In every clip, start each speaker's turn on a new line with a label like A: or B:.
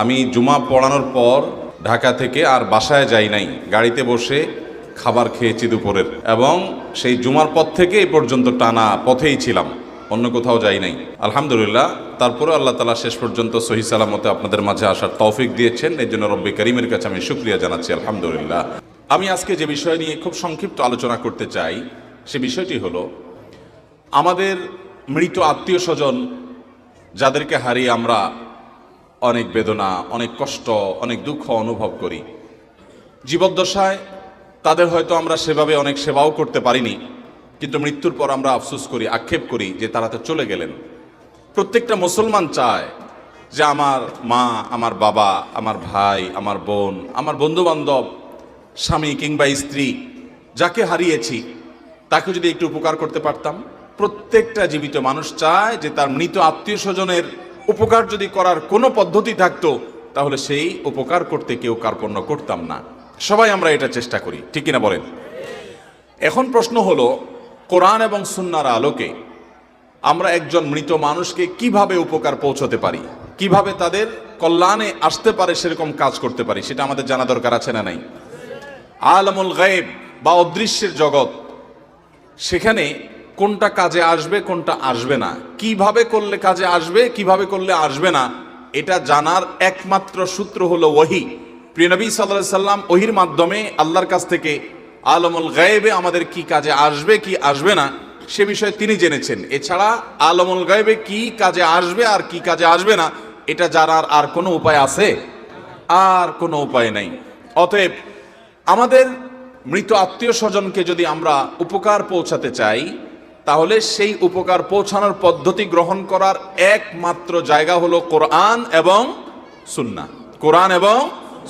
A: আমি জুমা পড়ানোর পর ঢাকা থেকে আর বাসায় যাই নাই, গাড়িতে বসে খাবার খেয়েছি দুপুরের, এবং সেই জুমার পর থেকে এই পর্যন্ত টানা পথেই ছিলাম, অন্য কোথাও যাই নাই। আলহামদুলিল্লাহ, তারপরে আল্লাহ তাআলা শেষ পর্যন্ত সহি সালামতে আপনাদের মাঝে আসার তৌফিক দিয়েছেন। এর জন্য রব্বে করিমের কাছে আমি শুকরিয়া জানাচ্ছি, আলহামদুলিল্লাহ। আমি আজকে যে বিষয় নিয়ে খুব সংক্ষিপ্ত আলোচনা করতে চাই, সে বিষয়টি হলো আমাদের মৃত আত্মীয় স্বজন যাদেরকে হারিয়ে আমরা অনেক বেদনা, অনেক কষ্ট, অনেক দুঃখ অনুভব করি। জীবদ্দশায় তাদের হয়তো আমরা সেভাবে অনেক সেবাও করতে পারিনি, কিন্তু মৃত্যুর পর আমরা আফসোস করি, আক্ষেপ করি যে তারা তো চলে গেলেন। প্রত্যেকটা মুসলমান চায় যে আমার মা, আমার বাবা, আমার ভাই, আমার বোন, আমার বন্ধুবান্ধব, স্বামী কিংবা স্ত্রী যাকে হারিয়েছি তাকে যদি একটু উপকার করতে পারতাম। প্রত্যেকটা জীবিত মানুষ চায় যে তার মৃত আত্মীয় স্বজনের উপকার যদি করার কোনো পদ্ধতি থাকতো তাহলে সেই উপকার করতে কেউ কার্পণ্য করতাম না। সবাই আমরা এটা চেষ্টা করি, ঠিক কিনা বলেন? এখন প্রশ্ন হলো, কোরআন এবং সুন্নাহর আলোকে আমরা একজন মৃত মানুষকে কিভাবে উপকার পৌঁছতে পারি, কিভাবে তাদের কল্যাণে আসতে পারে সেরকম কাজ করতে পারি, সেটা আমাদের জানা দরকার আছে না নাই? আলমুল গায়েব বা অদৃশ্যের জগৎ, সেখানে কোনটা কাজে আসবে কোনটা আসবে না, কিভাবে করলে কাজে আসবে কিভাবে করলে আসবে না, এটা জানার একমাত্র সূত্র হলো ওহী। প্রিয় নবী সাল্লাল্লাহু আলাইহি সাল্লাম ওহীর মাধ্যমে আল্লাহর কাছ থেকে আলমুল গায়েবে আমাদের কি কাজে আসবে কি আসবে না সে বিষয়ে তিনি জেনেছেন। এছাড়া আলমুল গায়েবে কি কাজে আসবে আর কি কাজে আসবে না এটা জানার আর কোনো উপায় আছে? আর কোনো উপায় নাই। অতএব আমাদের মৃত আত্মীয় স্বজনকে যদি আমরা উপকার পৌঁছাতে চাই তাহলে সেই উপকার পৌঁছানোর পদ্ধতি গ্রহণ করার একমাত্র জায়গা হলো কোরআন এবং সুন্নাহ। কোরআন এবং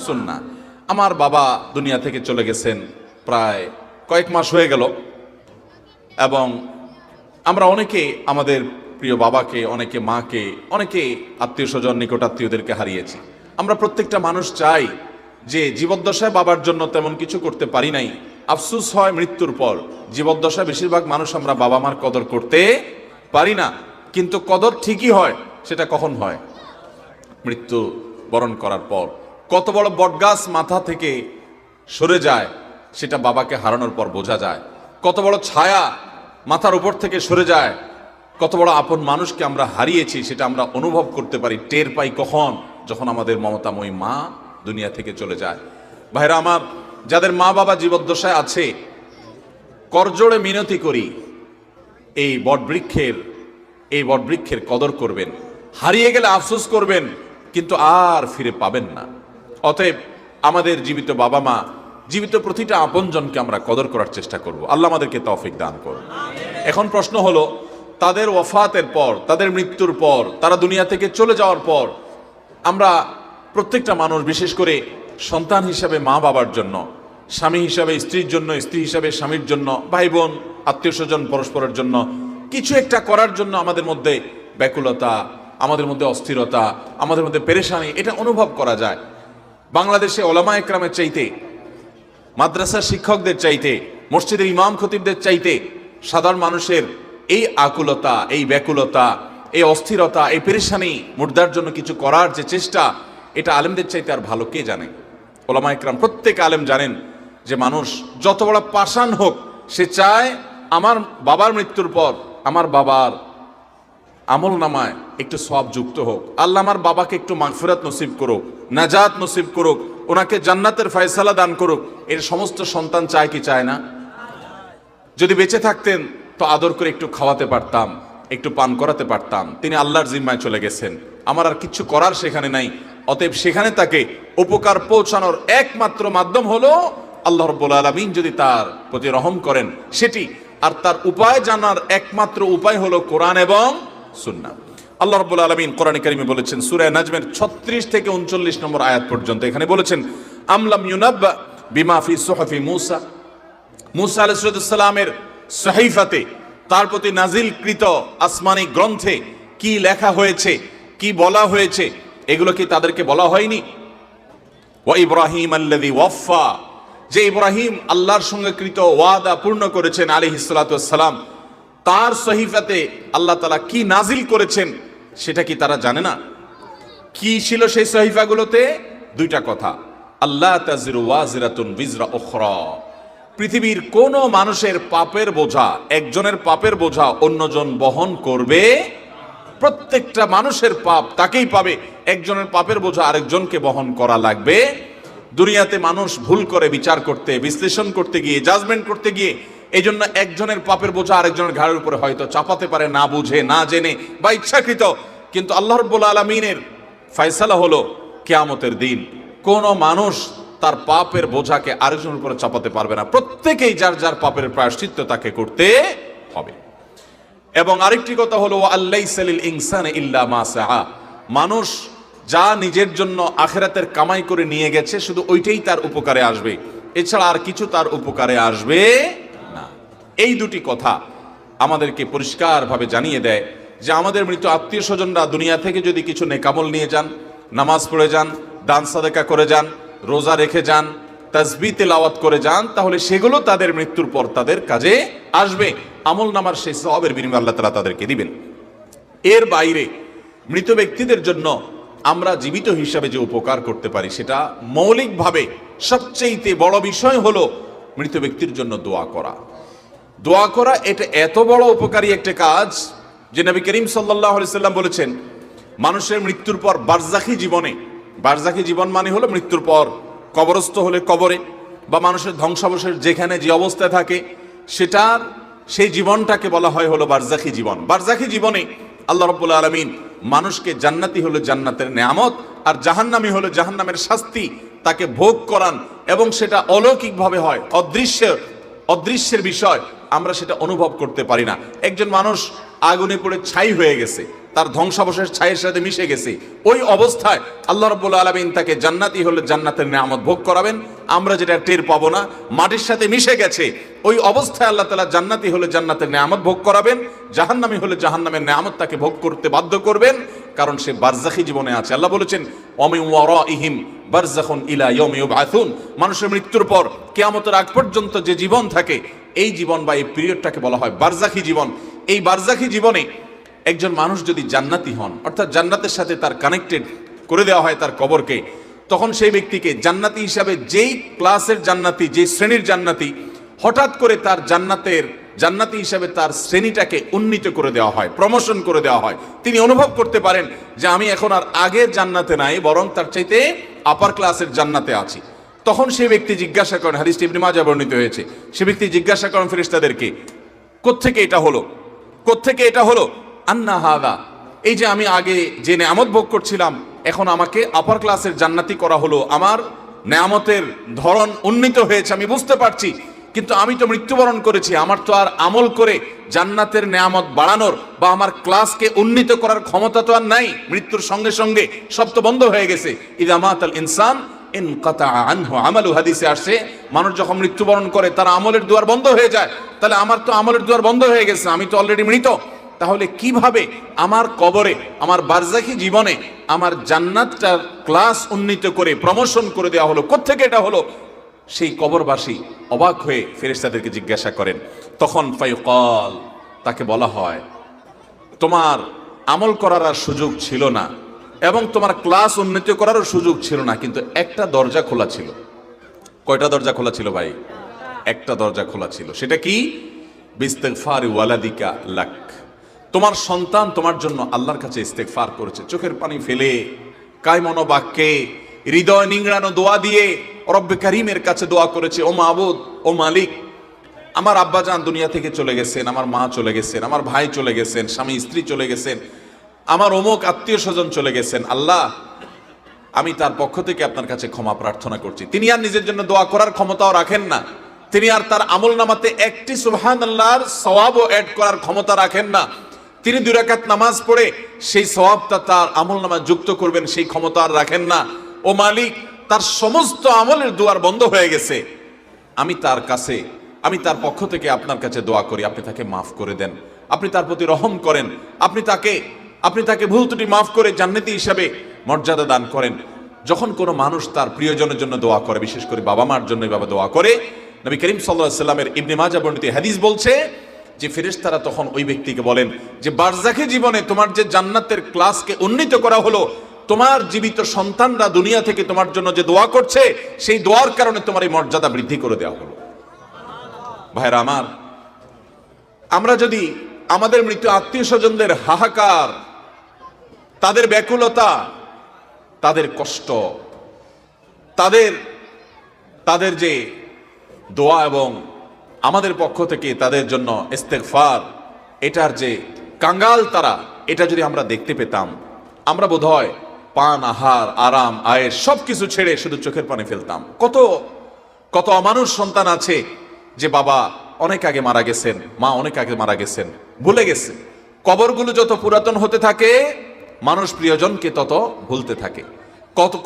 A: সুন্নাহ। আমার বাবা দুনিয়া থেকে চলে গেছেন প্রায় কয়েক মাস হয়ে গেল, এবং আমরা অনেকে আমাদের প্রিয় বাবাকে, অনেকে মাকে, অনেকে আত্মীয় স্বজন নিকট আত্মীয়দেরকে হারিয়েছি। আমরা প্রত্যেকটা মানুষ চাই যে জীবদ্দশায় বাবার জন্য তেমন কিছু করতে পারি নাই, আফসোস হয় মৃত্যুর পর। জীবদ্দশায় বেশিরভাগ মানুষ আমরা বাবা মার কদর করতে পারি না, কিন্তু কদর ঠিকই হয়। সেটা কখন হয়? মৃত্যু বরণ করার পর। কত বড় বটগাছ মাথা থেকে সরে যায় সেটা বাবাকে হারানোর পর বোঝা যায়। কত বড় ছায়া মাথার উপর থেকে সরে যায়, কত বড় আপন মানুষকে আমরা হারিয়েছি সেটা আমরা অনুভব করতে পারি, টের পাই কখন? যখন আমাদের মমতাময়ী মা দুনিয়া থেকে চলে যায়। ভাইরা আমার, যাদের মা বাবা জীবদ্দশায় আছে, করজোড়ে মিনতি করি এই বটবৃক্ষের কদর করবেন। হারিয়ে গেলে আফসোস করবেন, কিন্তু আর ফিরে পাবেন না। অতএব আমাদের জীবিত বাবা মা, জীবিত প্রতিটা আপনজনকে আমরা কদর করার চেষ্টা করব। আল্লাহ আমাদেরকে তৌফিক দান করুন। এখন প্রশ্ন হলো, তাদের ওয়াফাতের পর, তাদের মৃত্যুর পর, তারা দুনিয়া থেকে চলে যাওয়ার পর আমরা প্রত্যেকটা মানুষ, বিশেষ করে সন্তান হিসাবে মা বাবার জন্য, স্বামী হিসাবে স্ত্রীর জন্য, স্ত্রী হিসাবে স্বামীর জন্য, ভাই বোন আত্মীয় স্বজন পরস্পরের জন্য কিছু একটা করার জন্য আমাদের মধ্যে ব্যাকুলতা, আমাদের মধ্যে অস্থিরতা, আমাদের মধ্যে পেরেশানি এটা অনুভব করা যায়। বাংলাদেশে ওলামা একরামের চাইতে, মাদ্রাসার শিক্ষকদের চাইতে, মসজিদের ইমাম খতিবদের চাইতে সাধারণ মানুষের এই আকুলতা, এই ব্যাকুলতা, এই অস্থিরতা, এই পেরেশানি মুর্দার জন্য কিছু করার যে চেষ্টা, এটা আলেমদের চাইতে আর ভালো কে জানে? ওলামা একরাম প্রত্যেক আলেম জানেন যে মানুষ যত বড় পাষাণ হোক, সে চায় আমার বাবার মৃত্যুর পর আমার বাবার আমল নামায় একটু সওয়াব যুক্ত হোক। আল্লাহ আমার বাবাকে একটু মাগফিরাত নসিব করুক, নাজাত নসিব করুক, ওনাকে জান্নাতের ফয়সালা দান করুক। এর সমস্ত সন্তান চায় কি চায় না? যদি বেঁচে থাকতেন তো আদর করে একটু খাওয়াতে পারতাম, একটু পান করাতে পারতাম। তিনি আল্লাহর জিম্মায় চলে গেছেন, আমার আর কিছু করার সেখানে নাই। অতএব সেখানে তাকে উপকার পৌঁছানোর একমাত্র মাধ্যম হলো আল্লাহ রাব্বুল আলামিন যদি তার প্রতি রহম করেন সেটি, আর তার উপায় জানার একমাত্র উপায় হলো কোরআন এবং সুন্নাহ। আল্লাহ রাব্বুল আলামিন কোরআনে কারিমে বলেছেন, সূরা নাজমের 36 থেকে 39 নম্বর আয়াত পর্যন্ত, এখানে বলেছেন, আমলাম ইউনাব্বা বিমা ফি সুহফি মূসা, মূসা আলাইহিস সালামের সহিফাতে, তার প্রতি নাজিলকৃত আসমানি গ্রন্থে কি লেখা হয়েছে, কি বলা হয়েছে, এগুলো কি তাদেরকে বলা হয়নি? ওয়া ইব্রাহিম আল্লাযী ওয়াফা, যে ইব্রাহিম আল্লাহর সঙ্গে কৃত ওয়াদা পূর্ণ করেছেন আলাইহিস সালাতু ওয়াস সালাম, তার সহিফাতে আল্লাহ তাআলা কি নাজিল করেছেন সেটা কি তারা জানে না? কি ছিল সেই সহিফাগুলোতে? দুইটা কথা, আল্লাহ তাজিরু ওয়াজিরাতুন বিজরা উখরা, পৃথিবীর কোন মানুষের পাপের বোঝা, একজনের পাপের বোঝা অন্যজন বহন করবে, প্রত্যেকটা মানুষের পাপ তাকেই পাবে, একজনের পাপের বোঝা আরেকজনকে বহন করা লাগবে। দুনিয়াতে মানুষ ভুল করে বিচার করতে, বিশ্লেষণ করতে গিয়ে, জাজমেন্ট করতে গিয়ে, এই জন্য একজনের পাপের বোঝা আরেকজনের ঘাড়ের উপরে হয়তো চাপাতে পারে, না বুঝে, না জেনে বা ইচ্ছাকৃত। কিন্তু আল্লাহ রাব্বুল আলামিনের ফয়সালা হলো কিয়ামতের দিন কোন মানুষ তার পাপের বোঝাকে আরেকজনের উপরে চাপাতে পারবে না, প্রত্যেকেই যার যার পাপের প্রায়শ্চিত্ত তাকে করতে হবে। এবং আরেকটি কথা হলো আল্লাইসা লিল ইনসানি ইল্লা মা সাআ, মানুষ যা নিজের জন্য আখিরাতের কামাই করে নিয়ে গেছে শুধু ওইটাই তার উপকারে আসবে, এছাড়া আর কিছু তার উপকারে আসবে না। এই দুটি কথা আমাদেরকে পরিষ্কারভাবে জানিয়ে দেয় যে আমাদের মৃত আত্মীয় স্বজনরা দুনিয়া থেকে যদি কিছু নেকামল নিয়ে যান, নামাজ পড়ে যান, দান সাদেকা করে যান, রোজা রেখে যান, তাসবিহ তেলাওয়াত করে যান, তাহলে সেগুলো তাদের মৃত্যুর পর তাদের কাজে আসবে, আমল নামার সেই সওয়াবের বিনিময়ে আল্লাহ তাআলা তাদেরকে দিবেন। এর বাইরে মৃত ব্যক্তিদের জন্য আমরা জীবিত হিসাবে যে উপকার করতে পারি সেটা মৌলিকভাবে সবচেয়ে বড় বিষয় হলো মৃত ব্যক্তির জন্য দোয়া করা। দোয়া করা এটা এত বড় উপকারী একটা কাজ যে নবী করিম সাল্লাল্লাহু আলাইহি সাল্লাম বলেছেন, মানুষের মৃত্যুর পর বারজাখী জীবনে, বারজাখী জীবন মানে হলো মৃত্যুর পর কবরস্থ হলে কবরে বা মানুষের ধ্বংসাবশেষ যেখানে যে অবস্থায় থাকে সেটার সেই জীবনটাকে বলা হয় হলো বারজাখী জীবন। বারজাখী জীবনে আল্লাহ রাব্বুল আলামিন মানুষকে জান্নাতি হলো জান্নাতের নেয়ামত আর জাহান্নামী হলো জাহান্নামের শাস্তি তাকে ভোগ করান, এবং সেটা অলৌকিকভাবে হয়, অদৃশ্যের বিষয়, আমরা সেটা অনুভব করতে পারি না। একজন মানুষ আগুনে পড়ে ছাই হয়ে গেছে, তার ধ্বংসাবশেষ ছাইয়ের সাথে মিশে গেছে, ওই অবস্থায় আল্লাহ রাব্বুল আলামিন তাকে জান্নাতি হলে জান্নাতের নেয়ামত ভোগ করাবেন, আমরা যেটা টের পাবো না, মাটির সাথে মিশে গেছে, ওই অবস্থায় আল্লাহ তাআলা জান্নাতি হলে জান্নাতের নেয়ামত ভোগ করাবেন, জাহান্নামী হলে জাহান্নামের নেয়ামত তাকে ভোগ করতে বাধ্য করবেন, কারণ সে বারজাখী জীবনে আছে। আল্লাহ বলেছেন ওয়ামিন ওয়ারাইহিম বারযাখুন ইলা ইয়াউমি ইউবআসুন, মানুষের মৃত্যুর পর কিয়ামতের আগ পর্যন্ত যে জীবন থাকে এই জীবন বা এই পিরিয়ডটাকে বলা হয় বারজাখী জীবন। এই বারজাখী জীবনে একজন মানুষ যদি জান্নাতি হন, অর্থাৎ জান্নাতের সাথে তার কানেক্টেড করে দেওয়া হয় তার কবরকে, তখন সেই ব্যক্তিকে জান্নাতি হিসাবে যেই ক্লাসের জান্নাতি, যেই শ্রেণীর জান্নাতি, হঠাৎ করে তার জান্নাতি হিসাবে তার শ্রেণীটাকে উন্নীত করে দেওয়া হয়, প্রমোশন করে দেওয়া হয়। তিনি অনুভব করতে পারেন যে আমি এখন আর আগের জান্নাতে নাই, বরং তার চাইতে আপার ক্লাসের জান্নাতে আছি। তখন সেই ব্যক্তি জিজ্ঞাসা করেন, হাদিসটি ইবনে মাজাহ বর্ণিত হয়েছে, সে ব্যক্তি জিজ্ঞাসা করেন ফেরেশতাদেরকে, কোত্থেকে এটা হলো, কোত্থেকে এটা হলো? আন্না হাদা, এই যে আমি আগে যে নেয়ামত ভোগ করছিলাম এখন আমাকে আপার ক্লাসের জান্নাতি করা হলো, আমার নেয়ামতের ধরন উন্নীত হয়েছে, আমি বুঝতে পারছি, কিন্তু আমি তো মৃত্যুবরণ করেছি, আমার তো আর আমল করে জান্নাতের নেয়ামত বাড়ানোর বা আমার ক্লাসকে উন্নীত করার ক্ষমতা তো আর নাই, মৃত্যুর সঙ্গে সঙ্গে সব তো বন্ধ হয়ে গেছে। ইযা মাতাল ইনসান ইনকাতা আনহু আমালু, হাদিসে আসছে মানুষ যখন মৃত্যুবরণ করে তার আমলের দুয়ার বন্ধ হয়ে যায়, তাহলে আমার তো আমলের দুয়ার বন্ধ হয়ে গেছে, আমি তো অলরেডি মৃত, তাহলে কিভাবে আমার কবরে, আমার বারজাখী জীবনে আমার জান্নাতটার ক্লাস উন্নীত করে প্রমোশন করে দেওয়া হলো, কোত্থেকে এটা হলো? সেই কবরবাসী অবাক হয়ে ফেরেশতাদেরকে জিজ্ঞাসা করেন, তখন ফায়ুকাল, তাকে বলা হয় তোমার আমল করার আর সুযোগ ছিল না এবং তোমার ক্লাস উন্নীত করারও সুযোগ ছিল না, কিন্তু একটা দরজা খোলা ছিল। কয়টা দরজা খোলা ছিল ভাই? একটা দরজা খোলা ছিল। সেটা কি? বিস্তিগফারি ওয়ালাদিকা লাক, তোমার সন্তান তোমার জন্য আল্লাহর কাছে ইস্তেগফার করেছে, চোখের পানি ফেলে, কায়মনো বাক্যে, হৃদয় নিংড়ানো দোয়া দিয়ে রব্বে কারীমের কাছে দোয়া করেছে, ও মাবুদ, ও মালিক, আমার আব্বাজান দুনিয়া থেকে চলে গেছেন, আমার মা চলে গেছেন, আমার ভাই চলে গেছেন, স্বামী স্ত্রী চলে গেছেন, আমার অমুক আত্মীয় স্বজন চলে গেছেন, আল্লাহ আমি তার পক্ষ থেকে আপনার কাছে ক্ষমা প্রার্থনা করছি। তিনি আর নিজের জন্য দোয়া করার ক্ষমতাও রাখেন না, তিনি আর তার আমল নামাতে একটি সুবহানাল্লাহর সওয়াবও অ্যাড করার ক্ষমতা রাখেন না, তিনি 2 রাকাত নামাজ পড়ে সেই সওয়াবটা তার আমল নামায় যুক্ত করবেন সেই ক্ষমতা আর রাখেন না। ও মালিক, তার সমস্ত আমলের দুয়ার বন্ধ হয়ে গেছে, আমি তার পক্ষ থেকে আপনার কাছে দোয়া করি, আপনি তাকে মাফ করে দেন, আপনি তার প্রতি রহম করেন, আপনি তাকে ভুল ত্রুটি মাফ করে জান্নাতি হিসাবে মর্যাদা দান করেন। যখন কোনো মানুষ তার প্রিয়জনের জন্য দোয়া করে, বিশেষ করে বাবা মার জন্য এভাবে দোয়া করে, নবী করিম সাল্লাল্লাহু আলাইহি সাল্লামের ইবনে মাজাহ বর্ণিত হাদিস বলছে যে ফেরেশতারা তখন ওই ব্যক্তিকে বলেন যে বারজাখী জীবনে তোমার যে জান্নাতের ক্লাসকে উন্নীত করা হলো, তোমার জীবিত সন্তানরা দুনিয়া থেকে তোমার জন্য যে দোয়া করছে, সেই দোয়ার কারণে তোমার এই মর্যাদা বৃদ্ধি করে দেওয়া হলো। ভাইরা আমার, আমরা যদি আমাদের মৃত আত্মীয় স্বজনদের হাহাকার, তাদের ব্যাকুলতা, তাদের কষ্ট, তাদের যে দোয়া এবং আমাদের পক্ষ থেকে তাদের জন্য ইস্তেগফার, এটার যে কাঙ্গাল তারা, এটা যদি আমরা দেখতে পেতাম, আমরা বোধহয় পান, আহার, আরাম, আয়ের সবকিছু ছেড়ে শুধু চোখের পানি ফেলতাম। কত কত অমানুষ সন্তান আছে যে বাবা অনেক আগে মারা গেছেন, মা অনেক আগে মারা গেছেন, ভুলে গেছে। কবরগুলো যত পুরাতন হতে থাকে, মানুষ প্রিয়জনকে তত ভুলতে থাকে।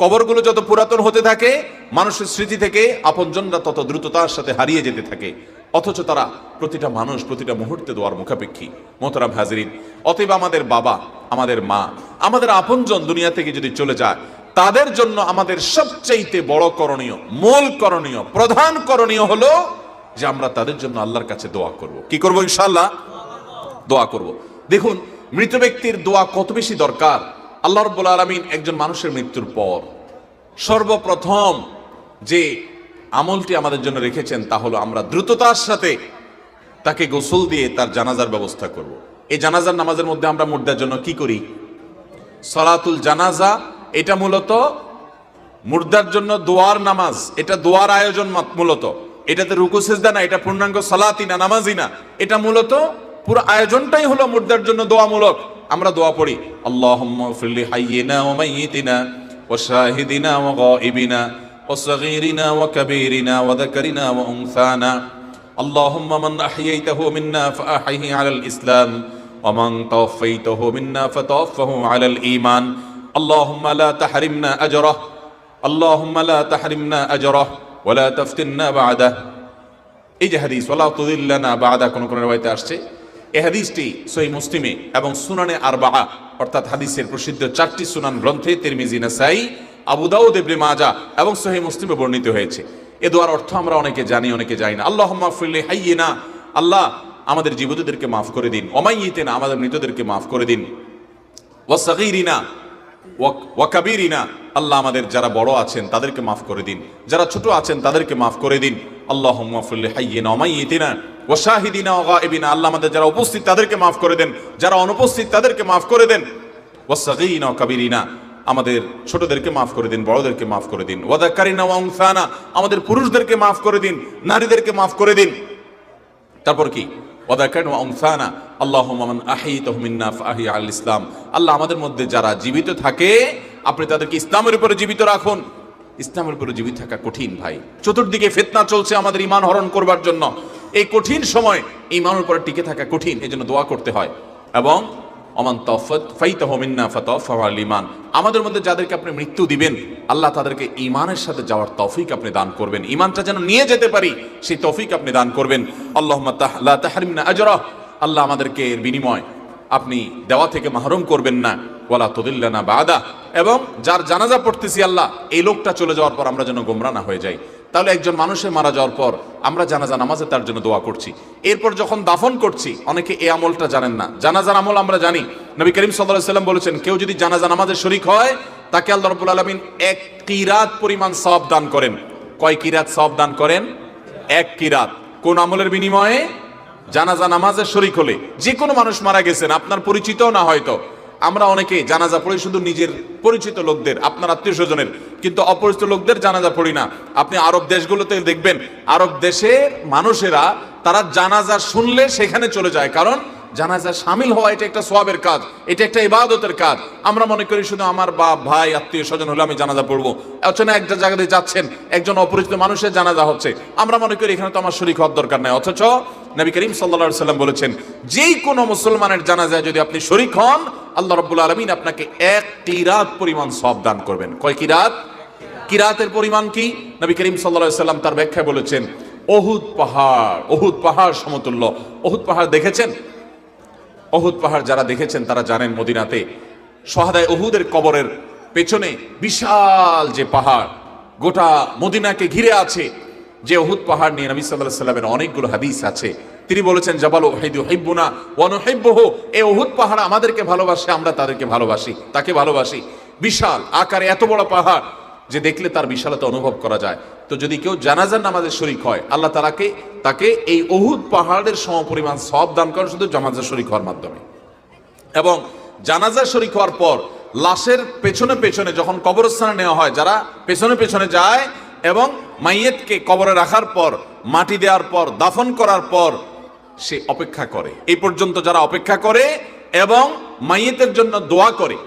A: কবরগুলো যত পুরাতন হতে থাকে, মানুষের স্মৃতি থেকে আপনজনরা তত দ্রুততার সাথে হারিয়ে যেতে থাকে। অথচ তারা প্রতিটা মানুষ প্রতিটা মুহূর্তে দোয়ার মুখাপেক্ষী। মোহতারাম হাজরিন, অতএব আমাদের বাবা, আমাদের মা, আমাদের আপনজন দুনিয়া থেকে যদি চলে যায়, তাদের জন্য আমাদের সবচাইতে বড় করণীয়, মূল করণীয়, প্রধান করণীয় হলো যে আমরা তাদের জন্য আল্লাহর কাছে দোয়া করব। কি করব? ইনশাআল্লাহ দোয়া করব। দেখুন, মৃত ব্যক্তির দোয়া কত বেশি দরকার। আল্লাহ রাব্বুল আলামিন একজন মানুষের মৃত্যুর পর সর্বপ্রথম যে আমলটি আমাদের জন্য রেখেছেন তা হলো আমরা দ্রুততার সাথে তাকে গোসল দিয়ে তার জানাজার ব্যবস্থা করব। এই জানাজার নামাজের মধ্যে আমরা মুর্দার জন্য কি করি? সালাতুল জানাজা। এটা মূলত মুর্দার জন্য দোয়ার নামাজ, এটা দোয়ার আয়োজন মূলত। এটাতে রুকু সিজদা না, এটা পূর্ণাঙ্গ সালাতই না, নামাজই না। এটা মূলত পুরো আয়োজনটাই হলো মুর্দার জন্য দোয়ামূলক। আমরা দোয়া পড়ি, আল্লাহুম্মা ফিরলি হাইয়িনা ওয়া মাইয়িতিনা ওয়া শাহিদিনা ওয়া গায়িবিনা ওয়া সগীরিনা ওয়া কাবীরিনা ওয়া যাকারিনা ওয়া উনসানা আল্লাহুম্মা মান আহইয়াইতাহু মিন্না ফাআহইহি আলাল ইসলাম ওয়া মান তাওয়াফাইতাহু মিন্না ফাতাওয়াফাহু আলাল ঈমান আল্লাহুম্মা লা তাহরিমনা আজরাহ আল্লাহুম্মা লা তাহরিমনা আজরাহ ওয়া লা তাফতিননা বা'দাহ। এই যে হাদিস, ওয়া লা তুযিল্লানা বা'দা, কোন কোন riwayate আসছে। এই হাদিসটি সহিহ মুসলিমে এবং সুনানে আরবাআ, অর্থাৎ হাদিসের প্রসিদ্ধ 4টি সুনান গ্রন্থে তিরমিজি, নাসাই, আবু দাউদ, ইবনে মাজাহ এবং সহিহ মুসলিমে বর্ণিত হয়েছে। এ দোয়ার অর্থ আমরা অনেকে জানি, অনেকে জানি না। আল্লাহুম্মা ফিরলি হাইয়িনা, আল্লাহ আমাদের জীবিতদেরকে মাফ করে দিন। ওয়া মাইয়িতিনা, আমাদের মৃতদেরকে মাফ করে দিন। ওয়া সগীরিনা ওয়া কাবীরিনা, আল্লাহ আমাদের যারা বড় আছেন তাদেরকে মাফ করে দিন, যারা ছোট আছেন তাদেরকে মাফ করে দিন। আল্লাহুম্মা ফিরলি হাইয়িনা ওয়া মাইয়িতিনা ওয়া শাহিদিনা ওয়া গায়িবিনা, আল্লাহ আমাদের যারা উপস্থিত তাদেরকে মাফ করে দেন, যারা অনুপস্থিত তাদেরকে মাফ করে দেন। ওয়া সগীরিনা ওয়া কাবীরিনা, আমাদের ছোটদেরকে মাফ করে দিন, বড়দেরকে মাফ করে দিন। ওয়া যাকারিনা ওয়া উনসানা, আমাদের পুরুষদেরকে মাফ করে দিন, নারীদেরকে মাফ করে দিন। তারপর কি? ওয়া যাকারিনা ওয়া উনসানা আল্লাহুম্মা মান আহইতাহু মিন্না ফাআহই আল ইসলাম, আল্লাহ আমাদের মধ্যে যারা জীবিত থাকে আপনি তাদেরকে ইসলামের উপরে জীবিত রাখুন। ইসলামের উপরে জীবিত থাকা কঠিন ভাই। চতুর্দিকে ফিতনা চলছে আমাদের ঈমান হরণ করবার জন্য। এই কঠিন সময় ঈমানের উপরে টিকে থাকা কঠিন, এজন্য দোয়া করতে হয়। এবং ওমান তাওয়াফাইতাহু মিন্না ফাতাওয়াফাহু আলাল ঈমান, আমাদের মধ্যে যাদেরকে আপনি মৃত্যু দিবেন আল্লাহ তাদেরকে ঈমানের সাথে যাওয়ার তৌফিক আপনি দান করবেন, ঈমানটা যেন নিয়ে যেতে পারি সেই তৌফিক আপনি দান করবেন। আল্লাহুম্মা লা তাহরিমনা আজরাহ, আল্লাহ আমাদেরকে এর বিনিময় আপনি দেওয়া থেকে মাহরুম করবেন না। ওয়ালা তুদিল্লানা বাদা, এবং যার জানাজা পড়তেছি আল্লাহ এই লোকটা চলে যাওয়ার পর আমরা যেন গোমরা না হয়ে যাই। তাহলে একজন মানুষের মারা যাওয়ার পর আমরা জানাজা নামাজে তার জন্য দোয়া করছি। এরপর যখন দাফন করছি, অনেকে এই আমলটা জানেন না। জানাজার আমল আমরা জানি, নবী করিম সাল্লাল্লাহু আলাইহি ওয়াসাল্লাম বলেছেন কেউ যদি জানাজা নামাজে শরীক হয় তাকে আল্লাহ রাব্বুল আলামিন 1 কিরাত পরিমাণ সওয়াব দান করেন। কয় কিরাত সওয়াব দান করেন? 1 কিরাত। কোন আমলের বিনিময়ে? জানাজা নামাজে শরীক হলে। যে কোনো মানুষ মারা গেছেন, আপনার পরিচিতও না হয়তো, আমরা অনেকে জানাজা পড়ি শুধু নিজের পরিচিত লোকদের, আপনার আত্মীয় স্বজনের, কিন্তু অপরিচিত লোকদের জানাজা পড়ি না। আপনি আরব দেশগুলোতে দেখবেন, আরব দেশের মানুষেরা তারা জানাজা শুনলে সেখানে চলে যায়, কারণ জানাজা শামিল হওয়া এটা একটা সওয়াবের কাজ, এটা একটা ইবাদতের কাজ। আমরা মনে করি শুধু আমার বাপ ভাই আত্মীয় স্বজন হলে আমি জানাজা পড়বো। অচেনা একটা জায়গাতে যাচ্ছেন, একজন অপরিচিত মানুষের জানাজা হচ্ছে, আমরা মনে করি এখানে তো আমার শরীক হওয়ার দরকার নাই। অথচ নবী করিম সাল্লাল্লাহু আলাইহি ওয়াসাল্লাম বলেছেন যেই কোনো মুসলমানের জানাজায় যদি আপনি শরীক হন আল্লাহ রাব্বুল আলামিন আপনাকে 1 কিরাত পরিমাণ সওয়াব দান করবেন। কয় কিরাত? কিরাতের পরিমাণ কি? নবী করিম সাল্লাল্লাহু আলাইহি ওয়াসাল্লাম তার ব্যাখ্যায় বলেছেন ওহুদ পাহাড় সমতুল্য। ওহুদ পাহাড় দেখেছেন? ওহুদ পাহাড় যারা দেখেছেন তারা জানেন মদিনাতে শহাদায়ে ওহুদের কবরের পেছনে বিশাল যে পাহাড় গোটা মদিনাকে ঘিরে আছে, যে ওহুদ পাহাড় নিয়ে নবী সাল্লাল্লাহু আলাইহি ওয়াসাল্লামের অনেকগুলো হাদিস আছে। তিনি বলেছেন জাবাল উহুদ ইউহিব্বুনা ওয়া নুহিব্বুহু, এই ওহুদ পাহাড় আমাদেরকে ভালোবাসে, আমরা তাদেরকে ভালোবাসি, তাকে ভালোবাসি। বিশাল আকারে, এত বড় পাহাড় যে দেখলে তার বিশালতা অনুভব করা যায়। তো যদি কেউ জানাজার নামাজের শরীক হয়, আল্লাহ তাকে এই উহুদ পাহাড়ের সমপরিমাণ সওয়াব দান করেন শুধু জানাজার শরীক হওয়ার মাধ্যমে। এবং জানাজার শরীক হওয়ার পর লাশের পেছনে পেছনে যখন কবরস্থানে নেওয়া হয়, যারা পেছনে পেছনে যায় এবং মাইয়েতকে কবরে রাখার পর, মাটি দেওয়ার পর, দাফন করার পর সে অপেক্ষা করে, এই পর্যন্ত যারা অপেক্ষা করে এবং মাইয়েতের জন্য দোয়া করে,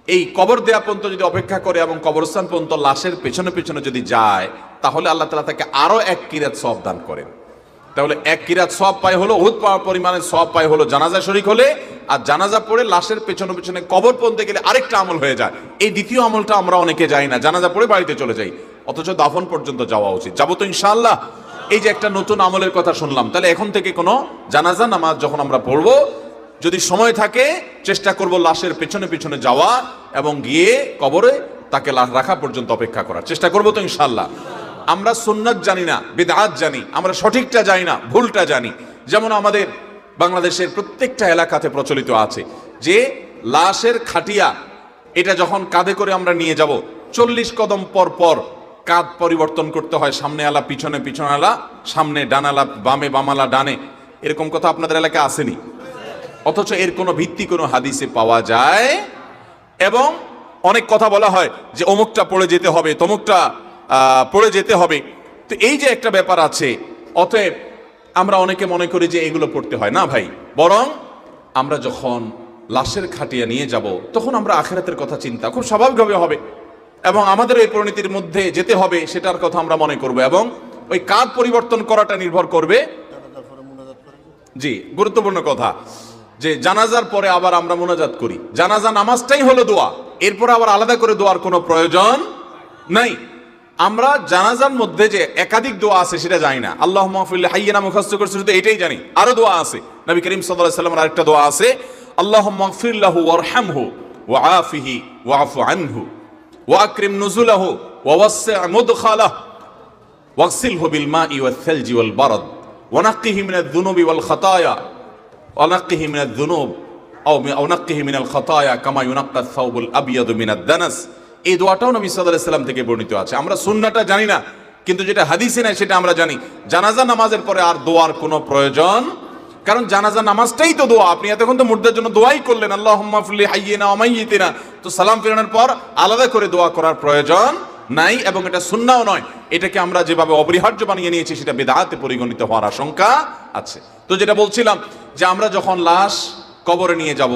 A: এই কবর দেওয়া পর্যন্ত যদি অপেক্ষা করে এবং কবরস্থান পর্যন্ত লাশের পেছনে পেছনে যদি যায়, তাহলে আল্লাহ তাআলা তাকে আরো 1 কিরাত সওয়াব দান করেন। তাহলে 1 কিরাত সওয়াব পায় হলো, উহুদ পাওয়ার পরিমাণে সওয়াব পায় হলো জানাজা শরীক হলে, আর জানাজা পড়ে লাশের পেছনে পেছনে কবর পর্যন্ত গেলে আরেকটা আমল হয়ে যায়। এই দ্বিতীয় আমলটা আমরা অনেকে যাই না, জানাজা পড়ে বাড়িতে চলে যাই, অথচ দাফন পর্যন্ত যাওয়া উচিত। যাবো তো ইনশাআল্লাহ। এই যে একটা নতুন আমলের কথা শুনলাম, তাহলে এখন থেকে কোনো জানাজা নামাজ যখন আমরা পড়বো, যদি সময় থাকে চেষ্টা করব লাশের পেছনে পেছনে যাওয়া এবং গিয়ে কবরে তাকে রাখা পর্যন্ত অপেক্ষা করার চেষ্টা করব তো ইনশাআল্লাহ। আমরা সুন্নাত জানি না, বিদআত জানি, আমরা সঠিকটা জানি না, ভুলটা জানি। যেমন আমাদের বাংলাদেশের প্রত্যেকটা এলাকাতে প্রচলিত আছে যে লাশের খাটিয়া এটা যখন কাঁধে করে আমরা নিয়ে যাব, 40 কদম পর পর কাঁধ পরিবর্তন করতে হয়, সামনে আলা পিছনে, পিছনে আলা সামনে, ডানালা বামে, বামালা ডানে। এরকম কথা আপনাদের এলাকায় আসেনি? অথচ এর কোনো ভিত্তি কোনো হাদিসে পাওয়া যায়। এবং অনেক কথা বলা হয় যে অমুকটা পড়ে যেতে হবে, তমুকটা পড়ে যেতে হবে। তো এই যে একটা ব্যাপার আছে, অতএব আমরা অনেকে মনে করি যে এগুলো পড়তে হয় না ভাই, বরং আমরা যখন লাশের খাটিয়া নিয়ে যাব তখন আমরা আখিরাতের কথা চিন্তা খুব স্বাভাবিকভাবে হবে এবং আমাদের এই পরিণতির মধ্যে যেতে হবে সেটার কথা আমরা মনে করব। এবং ওই কাঁধ পরিবর্তন করাটা নির্ভর করবে, জি গুরুত্বপূর্ণ কথা, যে জানাজার পরে আবার আমরা মুনাজাত করি। জানাজা নামাজটাই হলো দোয়া, এরপর আবার আলাদা করে দোয়ার কোনো প্রয়োজন নাই। আমরা জানাজার মধ্যে যে একাধিক দোয়া আছে সেটা জানি না। আল্লাহুম্মা ফিল হাইয়িনা মুখস্থ করছি শুধু এটাই জানি, আরো দোয়া আছে। নবী করিম সাল্লাল্লাহু আলাইহি ওয়াসাল্লামের আরেকটা দোয়া আছে, আল্লাহুম্মা গফির লাহু ওয়ারহামহু ওয়া আফিহি ওয়াফু আনহু ওয়া আকরিম নুজুলাহু ওয়া ওয়াসসি' মুদখালাহু ওয়াগসিলহু বিল মাই ওয়াল থালজি ওয়াল বারদ ওয়া নাক্কিহি মিনাল যুনুবি ওয়াল খাতায়া ওয়া নাক্কিহি মিনাল যুনুব আও নাক্কিহি মিনাল খাতায়া কামা ইউনাক্কা আস-সাওবুল আবয়াদু মিনাদ দানাস। এই দোয়াটাও নবী সাল্লাল্লাহু আলাইহি ওয়াসাল্লাম থেকে বর্ণিত আছে। আমরা সুন্নাহটা জানি না, কিন্তু যেটা হাদিসে নাই সেটা আমরা জানি। জানাজা নামাজের পরে আর দোয়ার কোনো প্রয়োজন, কারণ জানাজা নামাজটাই তো দোয়া। আপনি এতক্ষণ তো মুর্দার জন্য দোয়াই করলেন, আল্লাহুম্মা ফিল হাইয়িনা ওয়া মাইয়িতিনা, তো সালাম ফিরানোর পর আলাদা করে দোয়া করার প্রয়োজন নাই এবং এটা সুন্নাহও নয়। এটাকে আমরা যেভাবে অপরিহার্য বানিয়ে নিয়েছি সেটা বিদআতে পরিগণিত হওয়ার আশঙ্কা আছে। তো যেটা বলছিলাম যে আমরা যখন লাশ কবরে নিয়ে যাব,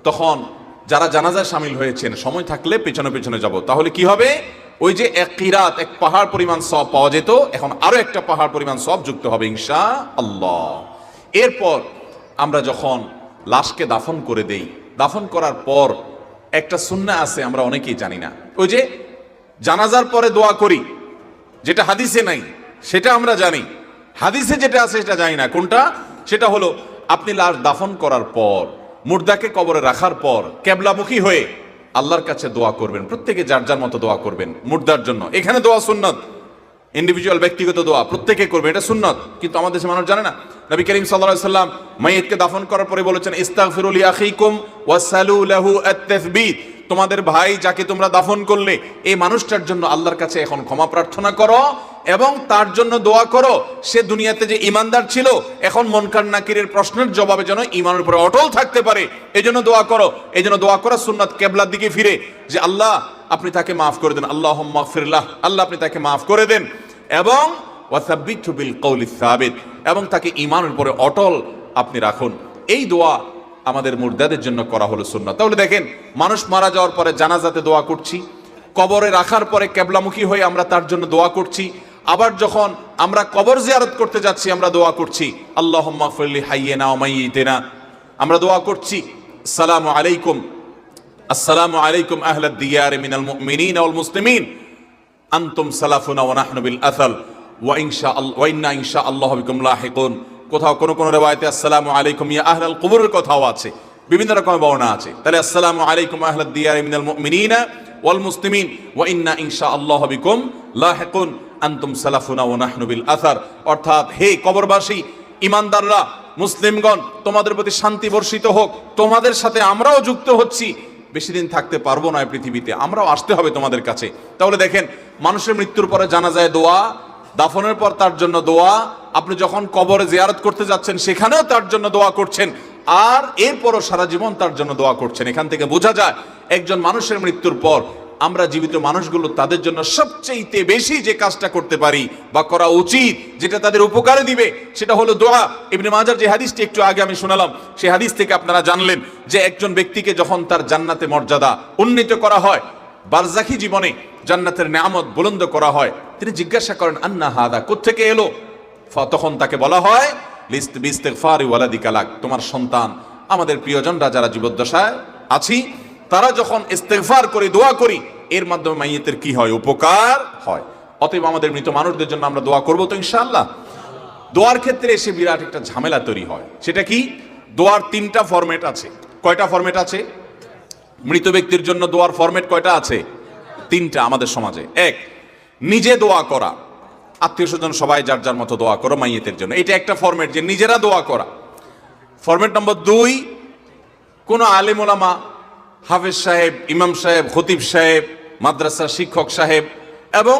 A: তখন যারা জানাজায় শামিল হয়েছেন সময় থাকলে পেছনে পেছনে যাব, তাহলে কি হবে? ওই যে 1 কিরাত, 1 পাহাড় পরিমাণ সওয়াব পাওয়া যেত, এখন আরো একটা পাহাড় পরিমাণ সওয়াব যুক্ত হবে ইনশাআল্লাহ। এরপর আমরা যখন লাশকে দাফন করে দেই, দাফন করার পর একটা সুন্নাহ আছে আমরা অনেকেই জানি না। ওই যে জানাজার পরে দোয়া করি, যেটা হাদিসে নাই সেটা আমরা জানি, হাদিসে যেটা আছে সেটা জানি না। কোনটা? সেটা হলো আপনি লাশ দাফন করার পর, মুর্দাকে কবরে রাখার পর কেবলামুখী হয়ে আল্লাহর কাছে দোয়া করবেন। প্রত্যেকে যার যার মতো দোয়া করবেন মুর্দার জন্য। এখানে দোয়া সুন্নাত, ইন্ডিভিজুয়াল ব্যক্তিগত দোয়া প্রত্যেকে করবে, এটা সুন্নাত। কিন্তু আমাদের দেশে মানুষ জানে না। নবী করিম সাল্লাল্লাহু আলাইহি ওয়াসাল্লাম মাইয়িতকে দাফন করার পরে বলেছেন, ইস্তাগফিরু লি আখিকুম ওয়াসালু লাহু আত-তাসবীত। তোমাদের ভাই যাকে তোমরা দাফন করলে এই মানুষটার জন্য আল্লাহর কাছে এখন ক্ষমা প্রার্থনা করো এবং তার জন্য দোয়া করো, সে দুনিয়াতে যে ঈমানদার ছিল এখন মুনকার নাকিরের প্রশ্নের জবাবে যেন ঈমানের উপরে অটল থাকতে পারে, এজন্য দোয়া করো। এজন্য দোয়া করা সুন্নাত, কিবলার দিকে ফিরে, যে আল্লাহ আপনি তাকে মাফ করে দেন, আল্লাহুম্মা গফির লাহ, আল্লাহ আপনি তাকে মাফ করে দেন, এবং ওয়াসাব্বিতহু বিল কওলিস সাবিত, এবং তাকে ঈমানের উপরে অটল আপনি রাখুন। এই দোয়া আমাদের মুর্দাদের জন্য করা হলো সুন্নাত। তাহলে দেখেন, মানুষ মারা যাওয়ার পরে জানাজাতে দোয়া করছি, কবরে রাখার পরে কিবলামুখী হয়ে আমরা তার জন্য দোয়া করছি, আবার যখন আমরা কবর জিয়ারত করতে যাচ্ছি আমরা দোয়া করছি আল্লাহুম্মা গফির লি হাইয়িনা ওয়া মাইয়িতিনা। আমরা দোয়া করছি আসসালামু আলাইকুম, আসসালামু আলাইকুম আহলাদ দিয়ার মিনাল মুমিনিনা ওয়াল মুসলিমিন, আনতুম সালাফুনা ওয়া নাহনু বিল আসাল ওয়া ইন্না ইনশাআল্লাহু বিকুম লাহিকুন। কোথাও কোন কোন রিওয়ায়াতে আসসালামু আলাইকুম ইয়া আহলাল কুবুরের কথাও আছে, বিভিন্ন রকমের বর্ণনা আছে। তাহলে আসসালামু আলাইকুম আহলাদ দিয়ার মিনাল মুমিনিনা ওয়াল মুসলিমিন ওয়া ইন্না ইনশাআল্লাহু বিকুম লাহিকুন আনতুম সালাফুনা ওয়া নাহনু বিল আসার। অর্থাৎ হে কবরবাসী, ঈমানদাররা, মুসলিমগণ, তোমাদের প্রতি শান্তি বর্ষিত হোক, তোমাদের সাথে আমরাও যুক্ত হচ্ছি বেশি দিন থাকতে পারবো না এই পৃথিবীতে, আমরাও আসতে হবে তোমাদের কাছে। তাহলে দেখেন, মানুষের মৃত্যুর পরে জানাজায় দোয়া, দাফনের পর তার জন্য দোয়া, আপনি যখন কবরে জিয়ারত করতে যাচ্ছেন সেখানেও তার জন্য দোয়া করছেন, আর এরপরও সারা জীবন তার জন্য দোয়া করছেন। এখান থেকে বোঝা যায় একজন মানুষের মৃত্যুর পর আমরা জীবিত মানুষগুলো তাদের জন্য সবচেয়ে বেশি যে কাজটা করতে পারি বা করা উচিত, যেটা তাদের উপকারে দিবে, সেটা হলো দোয়া। ইবনে মাজার যে হাদিসটি একটু আগে আমি শোনালাম, সেই হাদিস থেকে আপনারা জানলেন যে একজন ব্যক্তিকে যখন তার জান্নাতে মর্যাদা উন্নীত করা হয়, বারজাখি জীবনে জান্নাতের নিয়ামত বুলন্দ করা হয়, তিনি জিজ্ঞাসা করেন আন্না হাদা, কোত্থেকে এলো? তখন তাকে বলা হয় বিস্তিগফারি ওয়ালাদিকা লাক, তোমার সন্তান, আমাদের প্রিয়জনরা যারা জীবদ্দশায় আছি তারা যখন ইস্তেগফার করি, দোয়া করি, এর মাধ্যমে মাইয়েতের কি হয়? উপকার হয়। অতএব আমাদের মৃত মানুষদের জন্য আমরা দোয়া করবো তো ইনশাআল্লাহ। দোয়ার ক্ষেত্রে এসে বিরাট একটা ঝামেলা তৈরি হয়। সেটা কি? দোয়ার 3টা ফরম্যাট আছে। কয়টা ফরম্যাট আছে? মৃত ব্যক্তির জন্য দোয়ার ফরম্যাট কয়টা আছে? 3টা আমাদের সমাজে। এক, নিজে দোয়া করা, আত্মীয় স্বজন সবাই যার যার মতো দোয়া করো মাইয়েতের জন্য, এটা একটা ফরম্যাট, যে নিজেরা দোয়া করা। ফরম্যাট নম্বর 2, কোন আলেম ওলামা, হাফেজ সাহেব, ইমাম সাহেব, খতিব সাহেব, মাদ্রাসার শিক্ষক সাহেব এবং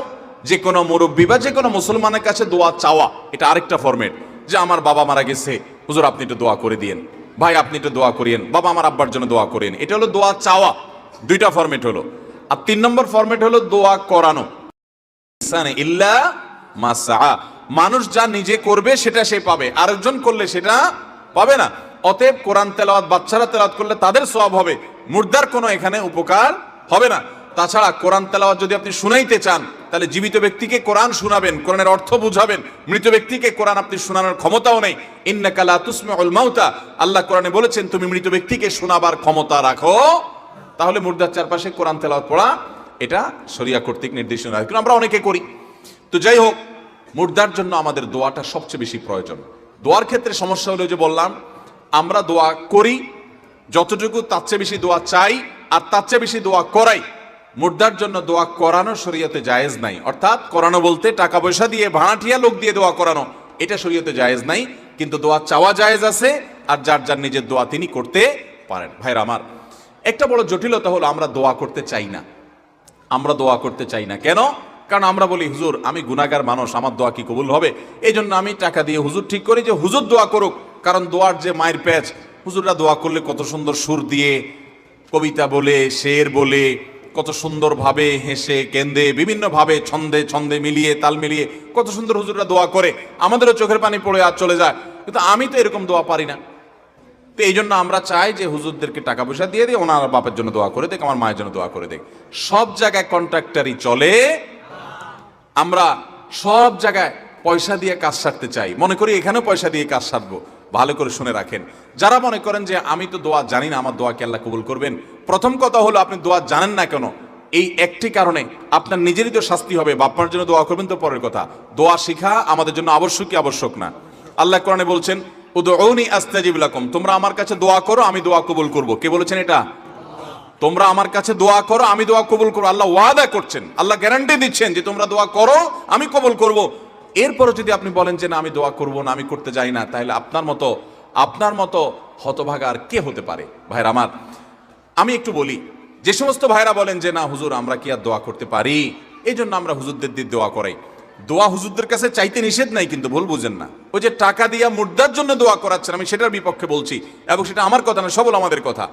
A: যে কোনো মুরব্বী বা যে কোনো মুসলমানের কাছে দোয়া চাওয়া, এটা আরেকটা ফরম্যাট। যে আমার বাবা মারা গেছে, হুজুর আপনি একটু দোয়া করে দিয়েন, ভাই আপনি একটু দোয়া করিয়েন, বাবা আমার আব্বার জন্য দোয়া করিয়েন। এটা হলো দোয়া চাওয়া, 2টা ফরম্যাট হলো। আর 3 নম্বর ফরম্যাট হলো দোয়া করানো। ইল্লা মা সাআ, মানুষ যা নিজে করবে সেটা সে পাবে, আরেকজন করলে সেটা পাবে না। অতএব কোরআন তেলাওয়াত বাচ্চারা তেলাওয়াত করলে তাদের সওয়াব হবে, মুর্দার কোনো এখানে উপকার হবে না। তাছাড়া কোরআন তেলাওয়াত যদি আপনি শুনাইতে চান, তাহলে জীবিত ব্যক্তিকে কোরআন শুনাবেন, কোরআনের অর্থ বুঝাবেন। মৃত ব্যক্তিকে কোরআন আপনি শোনানোর ক্ষমতাও নেই। ইন্নাকা লা তুসমিউল মাউতা, আল্লাহ কোরআনে বলেছেন তুমি মৃত ব্যক্তিকে শোনাবার ক্ষমতা রাখো। তাহলে মুর্দার চারপাশে কোরআন তেলাওয়াত পড়া, এটা শরিয়া কর্তৃক নির্দেশনা, কিন্তু আমরা অনেকে করি। তো যাই হোক, মুর্দার জন্য আমাদের দোয়াটা সবচেয়ে বেশি প্রয়োজন। দোয়ার ক্ষেত্রে সমস্যা হলো যে বললাম, আমরা দোয়া করি যতটুকু, তার চেয়ে বেশি দোয়া চাই আর তার চেয়ে বেশি দোয়া করাই। মুর্দার জন্য দোয়া করানো শরীয়তে জায়েজ নাই। অর্থাৎ করানো বলতে টাকা পয়সা দিয়ে, ভাড়াটিয়া লোক দিয়ে দোয়া করানো, এটা শরীয়তে জায়েজ নাই। কিন্তু দোয়া চাওয়া জায়েজ আছে, আর যার যার নিজের দোয়া তিনি করতে পারেন। ভাইরা আমার, একটা বড় জটিলতা হলো আমরা দোয়া করতে চাই না। আমরা দোয়া করতে চাই না কেন? কারণ আমরা বলি হুজুর আমি গুনাহগার মানুষ, আমার দোয়া কি কবুল হবে? এই জন্য আমি টাকা দিয়ে হুজুর ঠিক করি যে হুজুর দোয়া করুক। কারণ দোয়ার যে মায়ের প্যাচ, হুজুররা দোয়া করলে কত সুন্দর সুর দিয়ে, কবিতা বলে, শের বলে, কত সুন্দরভাবে হেসে কেন্দে, বিভিন্নভাবে ছন্দে ছন্দে মিলিয়ে, তাল মিলিয়ে কত সুন্দর হুজুররা দোয়া করে, আমাদেরও চোখের পানি পড়ে আর চলে যায়। কিন্তু আমি তো এরকম দোয়া পারি না। তো এই জন্য আমরা চাই যে হুজুরদেরকে টাকা পয়সা দিয়ে দিই, ওনার বাপের জন্য দোয়া করে দেখ, আমার মায়ের জন্য দোয়া করে দেখ। সব জায়গায় কন্ট্রাক্টারই চলে, আমরা সব জায়গায় পয়সা দিয়ে কাজ সারতে চাই, মনে করি এখানেও পয়সা দিয়ে কাজ সারবো। ভালো করে শুনে রাখেন, যারা মনে করেন যে আমি তো দোয়া জানি না, আমার দোয়া কি আল্লাহ কবুল করবেন? প্রথম কথা হলো আপনি দোয়া জানেন না কেন, এই একটি কারণে আপনার নিজেরই তো শাস্তি হবে। বাপমার জন্য দোয়া করবেন তো পরের কথা, দোয়া শিখা আমাদের জন্য আবশ্যক কি আবশ্যক না? আল্লাহ কোরআনে বলছেন উদউনি আস্তাজিব লাকুম, তোমরা আমার কাছে দোয়া করো আমি দোয়া কবুল করব। কে বলেছেন এটা? তোমরা আমার কাছে দোয়া করো আমি দোয়া কবুল করবো। আল্লাহ ওয়াদা করছেন, আল্লাহ গ্যারান্টি দিচ্ছেন যে তোমরা দোয়া করো আমি কবুল করব। এরপরও যদি আপনি বলেন যে না আমি দোয়া করব না, আমি করতে যাই না, তাহলে আপনার মতো হতভাগা আর কে হতে পারে? ভাইরা আমার, আমি একটু বলি, যে সমস্ত ভাইরা বলেন যে না হুজুর আমরা কি আর দোয়া করতে পারি, এই জন্য আমরা হুজুরদের দিয়ে দোয়া করাই। দোয়া হুজুরদের কাছে চাইতে নিষেধ নাই, কিন্তু ভুল বুঝেন না, ওই যে টাকা দিয়া মুর্দার জন্য দোয়া করাচ্ছেন, আমি সেটার বিপক্ষে বলছি, এবং সেটা আমার কথা না, সবল আমাদের কথা।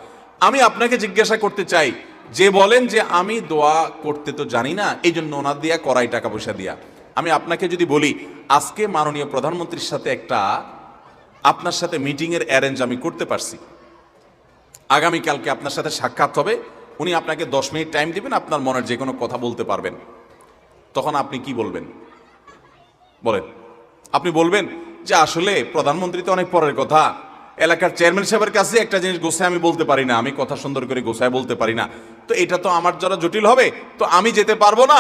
A: আমি আপনাকে জিজ্ঞাসা করতে চাই, যে বলেন যে আমি দোয়া করতে তো জানি না, এই জন্য ওনার দিয়া করাই টাকা পয়সা দিয়া, আমি আপনাকে যদি বলি আজকে মাননীয় প্রধানমন্ত্রীর সাথে একটা আপনার সাথে মিটিংয়ের অ্যারেঞ্জ আমি করতে পারছি, আগামীকালকে আপনার সাথে সাক্ষাৎ হবে, উনি আপনাকে 10 মিনিট টাইম দিবেন, আপনার মনের যে কোনো কথা বলতে পারবেন, তখন আপনি কি বলবেন? বলেন। আপনি বলবেন যে আসলে প্রধানমন্ত্রী তো অনেক পরের কথা, এলাকার চেয়ারম্যান সাহেবের কাছে একটা জিনিস গোছায় আমি বলতে পারি না, আমি কথা সুন্দর করে গোছায় বলতে পারি না, তো এটা তো আমার যারা জটিল হবে, তো আমি যেতে পারবো না,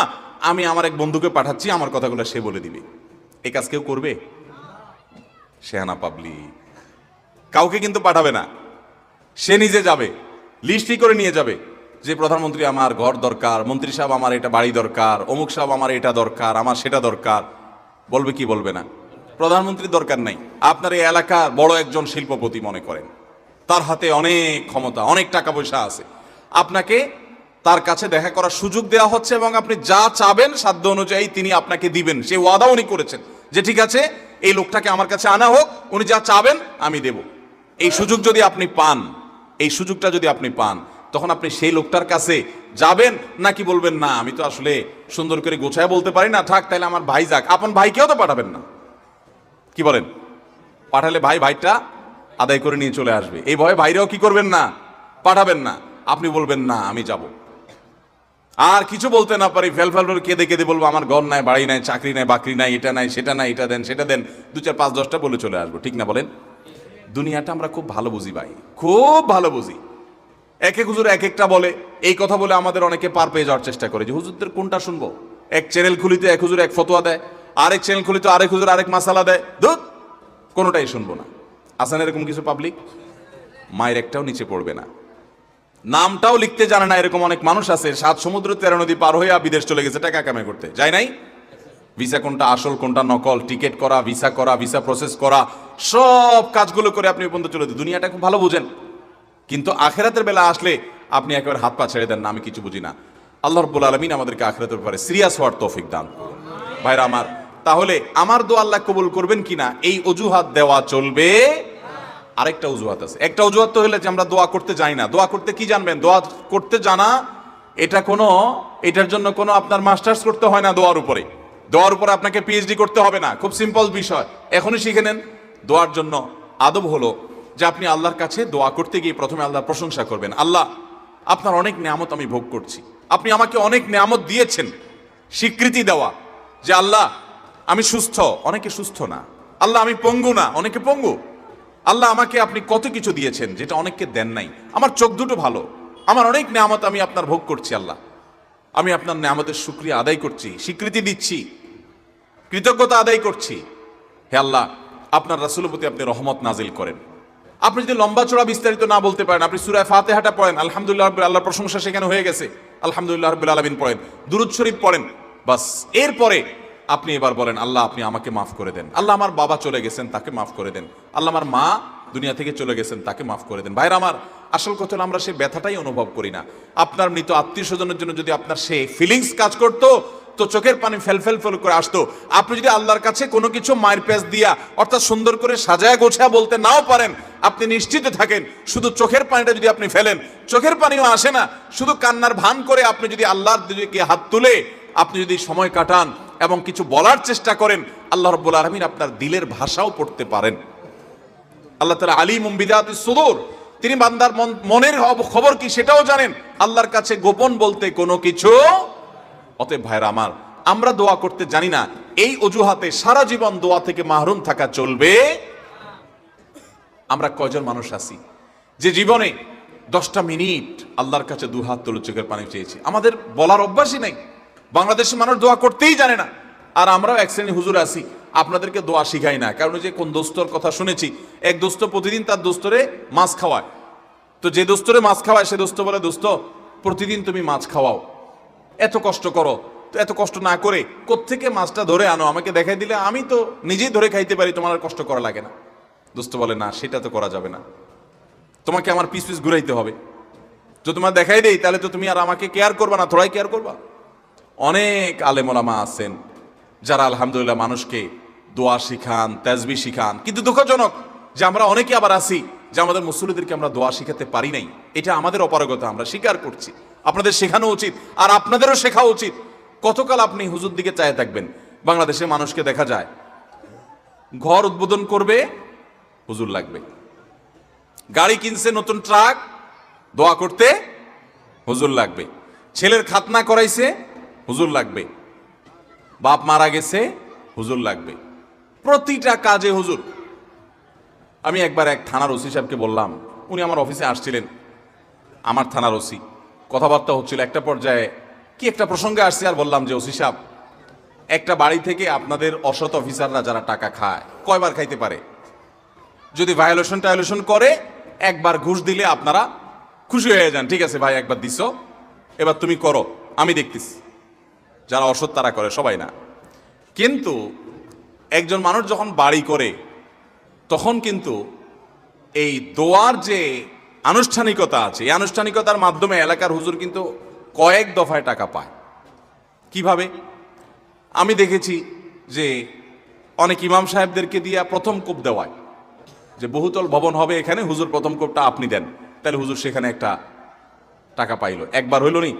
A: আমি আমার এক বন্ধুকে পাঠাচ্ছি, আমার কথাগুলো সে বলে দিবে। এই কাজ কেউ করবে? শেহানা পাবলিক কাউকে কিন্তু পাঠাবে না, সে নিজে যাবে, লিস্টই করে নিয়ে যাবে যে প্রধানমন্ত্রী আমার ঘর দরকার, মন্ত্রী সাহেব আমার এটা বাড়ি দরকার, অমুক সাহেব আমার এটা দরকার, আমার সেটা দরকার। বলবে কি বলবে না? প্রধানমন্ত্রীর দরকার নাই, আপনার এই এলাকার বড় একজন শিল্পপতি মনে করেন, তার হাতে অনেক ক্ষমতা, অনেক টাকা পয়সা আছে, আপনাকে তার কাছে দেখা করার সুযোগ দেওয়া হচ্ছে এবং আপনি যা চাবেন সাধ্য অনুযায়ী তিনি আপনাকে দিবেন। সেই ওয়াদা উনি করেছেন যে ঠিক আছে এই লোকটাকে আমার কাছে আনা হোক, উনি যা চাবেন আমি দেব। এই সুযোগ যদি আপনি পান, এই সুযোগটা যদি আপনি পান, তখন আপনি সেই লোকটার কাছে যাবেন নাকি বলবেন না আমি তো আসলে সুন্দর করে গোছায় বলতে পারি না, থাক তাহলে আমার ভাই যাক। আপন ভাইকেও তো পাঠাবেন না, কি বলেন? পাঠালে ভাইটা আদায় করে নিয়ে চলে আসবে, এই ভয়ে ভাইরাও কি করবেন না, পাঠাবেন না। আপনি বলবেন না আমি যাব, আর কিছু বলতে না পারি ফেল কেঁদে কেঁদে বলবো আমার ঘর নাই, বাড়ি নাই, চাকরি নাই, বাকরি নাই, এটা নাই, সেটা নাই, এটা দেন, সেটা দেন, 2 4 5 10টা বলে চলে আসবো, ঠিক না বলেন? দুনিয়াটা আমরা খুব ভালো বুঝি ভাই, খুব ভালো বুঝি। এক এক হুজুর এক একটা বলে, এই কথা বলে আমাদের অনেকে পার পেয়ে যাওয়ার চেষ্টা করে যে হুজুরদের কোনটা শুনবো। এক চ্যানেল খুলিতে এক হুজুর এক ফতোয়া দেয়, আরেক চ্যানেল খুলিতে আরেক হুজুর আরেক মাসালা দেয়, ধুত কোনোটাই শুনবো না। আসেন এরকম কিছু পাবলিক, মায়ের একটাও নিচে পড়বে না, নামটাও লিখতে জানে না, এরকম অনেক মানুষ আছে 7 সমুদ্র 13 নদী পার হয়ে বিদেশ চলে গেছে টাকা কামাই করতে, যায় নাই? ভিসা কোনটা আসল কোনটা নকল, টিকিট করা, ভিসা প্রসেস করা, সব কাজগুলো করে আপনি পর্যন্ত চলে দেন। দুনিয়াটা খুব ভালো বুঝেন, কিন্তু আখিরাতের বেলা আসলে আপনি একেবারে হাত পা ছেড়ে দেন না, আমি কিছু বুঝি না। আল্লাহ রাব্বুল আলামিন আমাদেরকে আখিরাতের ব্যাপারে সিরিয়াস হওয়ার তৌফিক দান করুন। ভাইরা আমার, তাহলে আমার দোয়া আল্লাহ কবুল করবেন কিনা এই অজুহাত দেওয়া চলবে। আরেকটা অজুহাত আছে। একটা অজুহাত তো হলে যে আমরা দোয়া করতে যাই না। দোয়া করতে কি জানবেন? দোয়া করতে জানা এটার জন্য কোনো আপনার মাস্টার্স করতে হয় না। দোয়ার উপরে আপনাকে পিএইচডি করতে হবে না, খুব সিম্পল বিষয়, এখনই শিখে নেন। দোয়ার জন্য আদব হলো যে আপনি আল্লাহর কাছে দোয়া করতে গিয়ে প্রথমে আল্লাহর প্রশংসা করবেন। আল্লাহ, আপনার অনেক নেয়ামত আমি ভোগ করছি, আপনি আমাকে অনেক নেয়ামত দিয়েছেন। স্বীকৃতি দেওয়া যে আল্লাহ আমি সুস্থ, অনেকে সুস্থ না। আল্লাহ আমি পঙ্গু না, অনেকে পঙ্গু। আল্লাহ আমাকে আপনি কত কিছু দিয়েছেন যেটা অনেককে দেন নাই। আমার চোখ দুটো ভালো, আমার অনেক নেয়ামত আমি আপনার ভোগ করছি। আল্লাহ, আমি আপনার নেয়ামতের শুকরিয়া আদায় করছি, স্বীকৃতি দিচ্ছি, কৃতজ্ঞতা আদায় করছি। হে আল্লাহ, আপনার রাসূলের প্রতি আপনি রহমত নাজিল করেন। আপনি যদি লম্বা চড়া বিস্তারিত না বলতে পারেন, আপনি সূরা ফাতিহাটা পড়েন, আলহামদুলিল্লাহ রাব্বিল, আল্লাহর প্রশংসা সেখানে হয়ে গেছে, আলহামদুলিল্লাহ রাব্বিল আলামিন পড়েন, দুরূদ শরীফ পড়েন, বাস। এরপরে আপনি এবার বলেন আল্লাহ আপনি আমাকে মাফ করে দেন। আল্লাহ আমার বাবা চলে গেছেন, তাকে মাফ করে দেন। আল্লাহ আমার মা দুনিয়া থেকে চলে গেছেন, তাকে মাফ করে দেন। ভাইরা আমার, আসল কথা হলো আমরা সেই ব্যথাটাই অনুভব করি না। আপনার মৃত আত্মীয় স্বজনের জন্য যদি আপনার সেই ফিলিংস কাজ করতো তো চোখের পানি ফেল করে আসতো। আপনি যদি আল্লাহর কাছে কোনো কিছু মায়ের পেঁচ দিয়া অর্থাৎ সুন্দর করে সাজায় গোছায় বলতে নাও পারেন, আপনি নিশ্চিত থাকেন শুধু চোখের পানিটা যদি আপনি ফেলেন, চোখের পানিও আসে না, শুধু কান্নার ভান করে আপনি যদি আল্লাহর দিকে হাত তুলে আপনি যদি সময় কাটান এবং কিছু বলার চেষ্টা করেন, আল্লাহ রাব্বুল আলামিন আপনার দিলের ভাষাও পড়তে পারেন। আল্লাহ তাআলা আলিমুম বিযাতিস সুদূর, তিনি বান্দার মনের খবর কি সেটাও জানেন। আল্লাহর কাছে গোপন বলতে কোনো কিছু। অতএব ভাইরা আমার, আমরা দোয়া করতে জানি না, এই অজুহাতে সারা জীবন দোয়া থেকে মাহরুম থাকা চলবে। আমরা কয়জন মানুষ আছি যে জীবনে 10টা মিনিট আল্লাহর কাছে দুহাত তুলে চোখের পানি চেয়েছি? আমাদের বলার অভ্যাসই নাই। বাংলাদেশের মানুষ দোয়া করতেই জানে না। আর আমরাও এক শ্রেণী হুজুর আছি, আপনাদেরকে দোয়া শিখাই না। কারণ যে কোন দোস্তর কথা শুনেছি, এক দোস্ত প্রতিদিন তার দোস্তরে মাছ খাওয়ায়। তো যে দোস্তরে মাছ খাওয়ায় সে দোস্ত বলে, দোস্ত প্রতিদিন তুমি মাছ খাওয়াও, এত কষ্ট করো, তো এত কষ্ট না করে কোত্থেকে মাছটা ধরে আনো, আমাকে দেখাই দিলে আমি তো নিজেই ধরে খাইতে পারি, তোমার আর কষ্ট করা লাগে না। দোস্ত বলে, না সেটা তো করা যাবে না, তোমাকে আমার পিস ঘুরাইতে হবে। যদি তোমার দেখাই দেই তাহলে তো তুমি আর আমাকে কেয়ার করবা না, থোড়াই কেয়ার করবা। অনেক আলেম ওলামা আছেন যারা আলহামদুলিল্লাহ মানুষকে দোয়া শিখান, তাসবিহ শিখান, কিন্তু দুঃখজনক যে আমরা অনেকে আবার আছি যে আমাদের মুসল্লিদেরকে আমরা দোয়া শিখাতে পারি নাই। এটা আমাদের অপারগতা, আমরা স্বীকার করছি। আপনাদের শেখানো উচিত, আর আপনাদেরও শেখা উচিত। কতকাল আপনি হুজুর দিকে চায়ে থাকবেন? বাংলাদেশের মানুষকে দেখা যায় ঘর উদ্বোধন করবে, হুজুর লাগবে। গাড়ি কিনছে নতুন ট্রাক, দোয়া করতে হুজুর লাগবে। ছেলের খাতনা করাইছে, হুজুর লাগবে। বাপ মারা গেছে, হুজুর লাগবে। প্রতিটা কাজে হুজুর। আমি একবার এক থানার ওসি সাহেবকে বললাম, উনি আমার অফিসে আসছিলেন, আমার থানার ওসি, কথাবার্তা হচ্ছিল। একটা পর্যায়ে কি একটা প্রসঙ্গে আসছে, আর বললাম যে ওসি সাহেব, একটা বাড়ি থেকে আপনাদের অসৎ অফিসাররা যারা টাকা খায় কয়বার খাইতে পারে? যদি ভায়োলেশন করে একবার ঘুষ দিলে আপনারা খুশি হয়ে যান, ঠিক আছে ভাই একবার দিছ, এবার তুমি করো, আমি দেখতেছি। যারা অসৎ তারা করে, সবাই না। কিন্তু একজন মানুষ যখন বাড়ি করে তখন কিন্তু এই দোয়ার যে আনুষ্ঠানিকতা আছে। এই আনুষ্ঠানিকতার মাধ্যমে এলাকার হুজুর কিন্তু কয়েক দফায় টাকা পায়। কিভাবে? আমি দেখেছি যে অনেক ইমাম সাহেবদেরকে দিয়া প্রথম কোপ দেওয়ায়, যে বহুতল ভবন হবে এখানে, হুজুর প্রথম কোপটা আপনি দেন, তাহলে হুজুর সেখানে একটা টাকা পাইল। একবার হইল নি?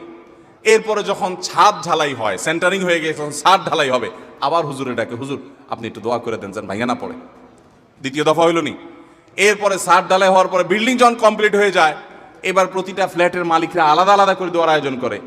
A: এরপরে যখন ছাদ ঢালাই হয়, সেন্টারিং হয়ে গিয়ে যখন ছাদ ঢালাই হবে, আবার হুজুরে ডাকে, হুজুর আপনি একটু দোয়া করে দেন যেন ভাঙা না পড়ে। দ্বিতীয় দফা হইল নি? এরপরে ছাদ ঢালাই হওয়ার পরে বিল্ডিং যখন কমপ্লিট হয়ে যায়, এবার প্রতিটা ফ্ল্যাটের মালিকরা আলাদা আলাদা করে দোয়ার আয়োজন করে,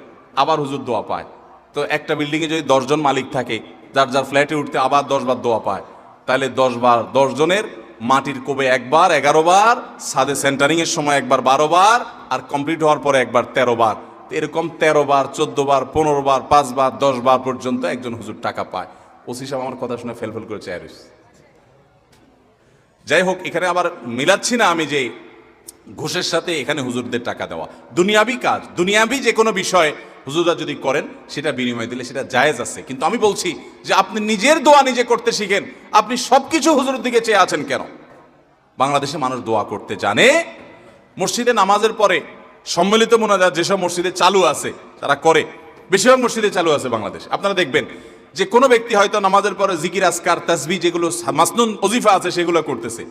A: আবার হুজুর দোয়া পায়। তো একটা বিল্ডিংয়ে যদি 10 জন মালিক থাকে, যার যার ফ্ল্যাটে উঠতে আবার 10 বার দোয়া পায়, তাহলে 10 বার 10 জনের মাটির কোবে একবার 11 বার, ছাদে সেন্টারিং এর সময় একবার 12 বার, আর কমপ্লিট হওয়ার পরে একবার 13 বার। এরকম 13 বার, 14 বার, 15 বার, 5 বার, 10 বার পর্যন্ত একজন হুজুর টাকা পায়। ওসি সাহেব আমার কথা শুনে ফেলফেল করে চেয়ার। যাই হোক, এখানে আবার মিলাচ্ছি না আমি যে ঘুষের সাথে এখানে হুজুরদের টাকা দেওয়া। দুনিয়াবি কাজ, দুনিয়াবি যে কোনো বিষয় হুজুররা যদি করেন, সেটা বিনিময় দিলে সেটা জায়েজ আছে। কিন্তু আমি বলছি যে আপনি নিজের দোয়া নিজে করতে শিখেন। আপনি সবকিছু হুজুরের দিকে চেয়ে আছেন কেন? বাংলাদেশে মানুষ দোয়া করতে জানে। মসজিদে নামাজের পরে সম্মিলিত মোনাজাত যেসব মসজিদে চালু আছে তারা করে, বেশিরভাগ মসজিদে চালু আছে বাংলাদেশ। আপনারা দেখবেন যে কোনো ব্যক্তি হয়তো নামাজের পরে জিকির, আজকার, তাসবিহ যেগুলো মাসনুন ওজিফা আছে সেগুলো করতেছে,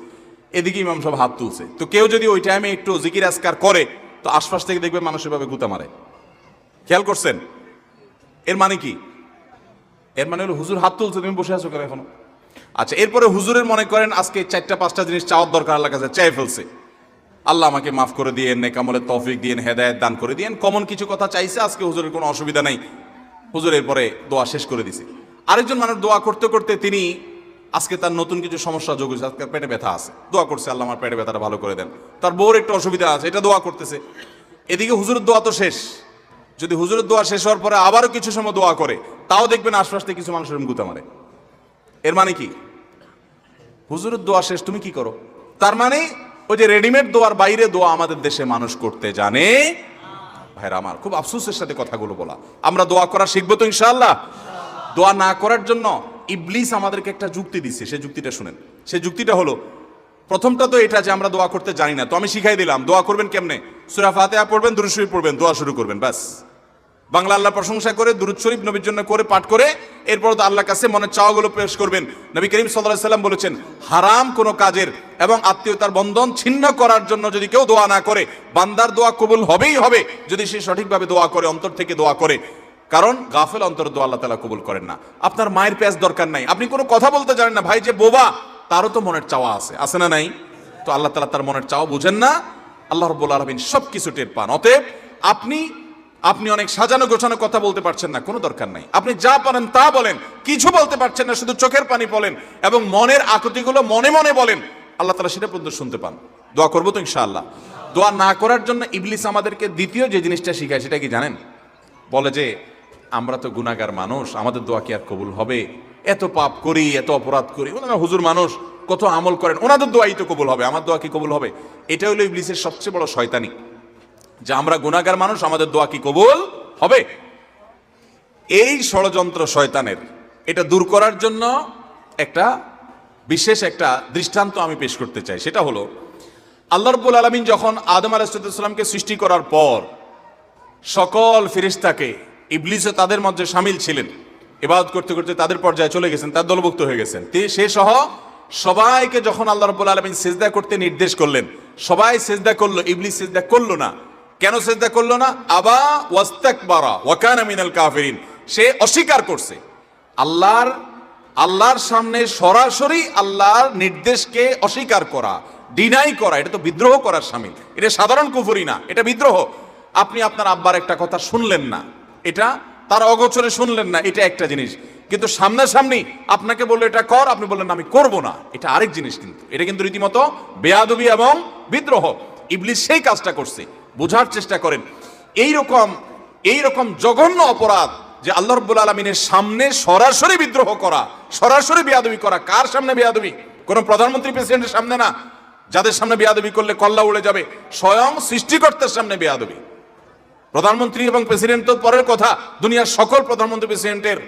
A: এদিকে ইমাম সব হাত তুলছে। তো কেউ যদি ওই টাইমে একটু জিকির আজকার করে, তো আশপাশ থেকে দেখবে মানুষের ভাবে গুতা মারে। খেয়াল করছেন? এর মানে কি? এর মানে হলো হুজুর হাত তুলছে, তুমি বসে আছো কেন এখনো? আচ্ছা, এরপরে হুজুরের মনে করেন আজকে 4-5টা জিনিস চাওয়ার দরকার, আল্লাহর কাছে চেয়ে ফেলছে, আল্লাহ আমাকে মাফ করে দিয়েন, নেকামলের তৌফিক দিয়েন, হেদায়েত দান করে দিয়েন, কমন কিছু কথা চাইছে। আজকে হুজুরের কোনো অসুবিধা নাই, হুজুর এরপরে দোয়া শেষ করে দিছে। আরেকজন মানুষ দোয়া করতে করতে তিনি আজকে তার নতুন কিছু সমস্যা যোগ হয়েছে, আজকে পেটে ব্যথা আছে, দোয়া করছে আল্লাহ আমার পেটে ব্যথাটা ভালো করে দেন। তার বউর একটু অসুবিধা আছে, এটা দোয়া করতেছে। এদিকে হুজুরের দোয়া তো শেষ। যদি হুজুরের দোয়া শেষ হওয়ার পরে আবারও কিছু সময় দোয়া করে, তাও দেখবেন আশপাশ থেকে কিছু মানুষের গুতা মারে। এর মানে কি? হুজুরের দোয়া শেষ, তুমি কি করো? তার মানে ওই যে রেডিমেড দোয়ার বাইরে দোয়া আমাদের দেশে মানুষ করতে জানে। ভাইরা আমার, খুব আফসোসের সাথে কথাগুলো বলা। আমরা দোয়া করা শিখবো তো ইনশাআল্লাহ। দোয়া না করার জন্য ইবলিস আমাদেরকে একটা যুক্তি দিচ্ছে, সেই যুক্তিটা শুনেন। সেই যুক্তিটা হলো, প্রথমটা তো এটা যে আমরা দোয়া করতে জানি না, তো আমি শিখাই দিলাম দোয়া করবেন কেমনে। সূরা ফাতিহা পড়বেন, দুরূদ শরীফ পড়বেন, দোয়া শুরু করবেন, ব্যাস। বাংলা আল্লাহ প্রশংসা করে দুরূদ শরীফ নবীর জন্য করে পাঠ করে এরপর তো আল্লাহর কাছে মনের চাওয়াগুলো পেশ করবেন। নবী করিম সাল্লাল্লাহু আলাইহি সাল্লাম বলেছেন, হারাম কোনো কাজের এবং আত্মীয়তার বন্ধন ছিন্ন করার জন্য যদি কেউ দোয়া না করে, বান্দার দোয়া কবুল হবেই হবে যদি সে সঠিকভাবে দোয়া করে, অন্তর থেকে দোয়া করে। কারণ গাফেল অন্তর দোয়া আল্লাহ তাআলা কবুল করেন না। আপনার মায়ের পেঁয়াজ দরকার নাই, আপনি কোনো কথা বলতে জানেন না, ভাই যে বোবা, তারও তো মনের চাওয়া আছে, আছে না নাই? তো আল্লাহ তাআলা তার মনের চাওয়া বুঝেন না? আল্লাহ রাব্বুল আলামিন সবকিছু টের পান। অতএব আপনি অনেক সাজানো গোছানো কথা বলতে পারছেন না, কোনো দরকার নাই। আপনি যা পারেন তা বলেন, কিছু বলতে পারছেন না, শুধু চোখের পানি বলেন এবং মনের আকুতিগুলো মনে মনে বলেন, আল্লাহ তাআলা সেটা পর্যন্ত শুনতে পান। দোয়া করবো তো ইনশাআল্লাহ। দোয়া না করার জন্য ইবলিস আমাদেরকে দ্বিতীয় যে জিনিসটা শিখায়, সেটা কি জানেন? বলে যে আমরা তো গুনাহগার মানুষ, আমাদের দোয়া কি আর কবুল হবে? এত পাপ করি, এত অপরাধ করি, ওনারা হুজুর মানুষ, কত আমল করেন, ওনাদের দোয়াই তো কবুল হবে, আমার দোয়া কি কবুল হবে? এটা হলো ইবলিসের সবচেয়ে বড় শয়তানি, যে আমরা গুনাহগার মানুষ, আমাদের দোয়া কি কবুল হবে? এই ষড়যন্ত্র শয়তানের, এটা দূর করার জন্য একটা বিশেষ একটা দৃষ্টান্ত আমি পেশ করতে চাই। সেটা হলো, আল্লাহ রাব্বুল আলামিন যখন আদম আলাইহিস সালামকে সৃষ্টি করার পর সকল ফেরেশতাকে, ইবলিসও তাদের মধ্যে শামিল ছিলেন, ইবাদত করতে করতে তাদের পর্যায়ে চলে গেছেন, তার দলভুক্ত হয়ে গেছেন, সে সহ সবাইকে যখন আল্লাহ রাব্বুল আলামিন সিজদা করতে নির্দেশ করলেন, সবাই সিজদা করলো, ইবলিস সিজদা করলো না। কেন সিজদা করলো না? আবা ওয়াস্তাকবারা ওয়া কানা মিনাল কাফিরিন, সে অস্বীকার করছে। আল্লাহর সামনে সরাসরি আল্লাহর নির্দেশকে অস্বীকার করা, ডিনাই করা, এটা তো বিদ্রোহ করার শামিল। এটা সাধারণ কুফরি না, এটা বিদ্রোহ। আপনি আপনার আব্বার একটা কথা শুনলেন না, এটা তার অগোচরে শুনলেন না, এটা একটা জিনিস। কিন্তু সামনাসামনি আপনাকে বললো এটা কর, আপনি বললেন আমি করব না, এটা আরেক জিনিস। কিন্তু এটা কিন্তু রীতিমতো বেয়াদবি এবং বিদ্রোহ। ইবলিস সেই কাজটা করছে। বোঝার চেষ্টা করেন, এইরকম জঘন্য অপরাধ যে আল্লাহ রাব্বুল আলামিনের সামনে সরাসরি বিদ্রোহ করা, সরাসরি বেয়াদবি করা। কার সামনে বেয়াদবি? কোন প্রধানমন্ত্রী প্রেসিডেন্টের সামনে না, যাদের সামনে বেয়াদবি করলে কল্লা উড়ে যাবে, স্বয়ং সৃষ্টিকর্তার সামনে বেয়াদবি। প্রধানমন্ত্রী এবং প্রেসিডেন্ট তো পরের কথা, দুনিয়ার সকল প্রধানমন্ত্রী প্রেসিডেন্টের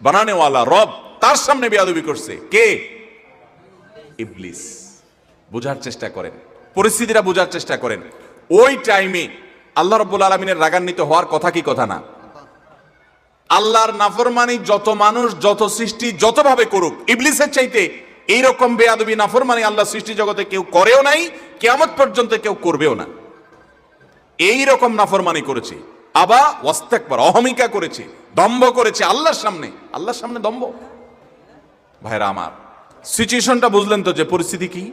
A: বানানেওয়ালা রব, তার সামনে বেয়াদবি করছে কে? ইবলিস। বোঝার চেষ্টা করেন, পরিস্থিতিটা বোঝার চেষ্টা করেন। ওই টাইমে আল্লাহ রাব্বুল আলামিনের রাগান্বিত হওয়ার কথা কি কথা না? আল্লাহর নাফরমানি যত মানুষ যত সৃষ্টি যতভাবে করুক, ইবলিসের চাইতে এইরকম বেয়াদবি নাফরমানি আল্লাহ সৃষ্টি জগতে কেউ করেও নাই, কিয়ামত পর্যন্ত কেউ করবেও না। এইরকম নাফরমানি করেছে, আবা ওয়াস্তাকবার, অহমিকা করেছে, দম্ভ করেছে আল্লাহর সামনে দম্ভ। ভাইরা আমার, সিচুয়েশনটা বুঝলেন তো যে পরিস্থিতি কি?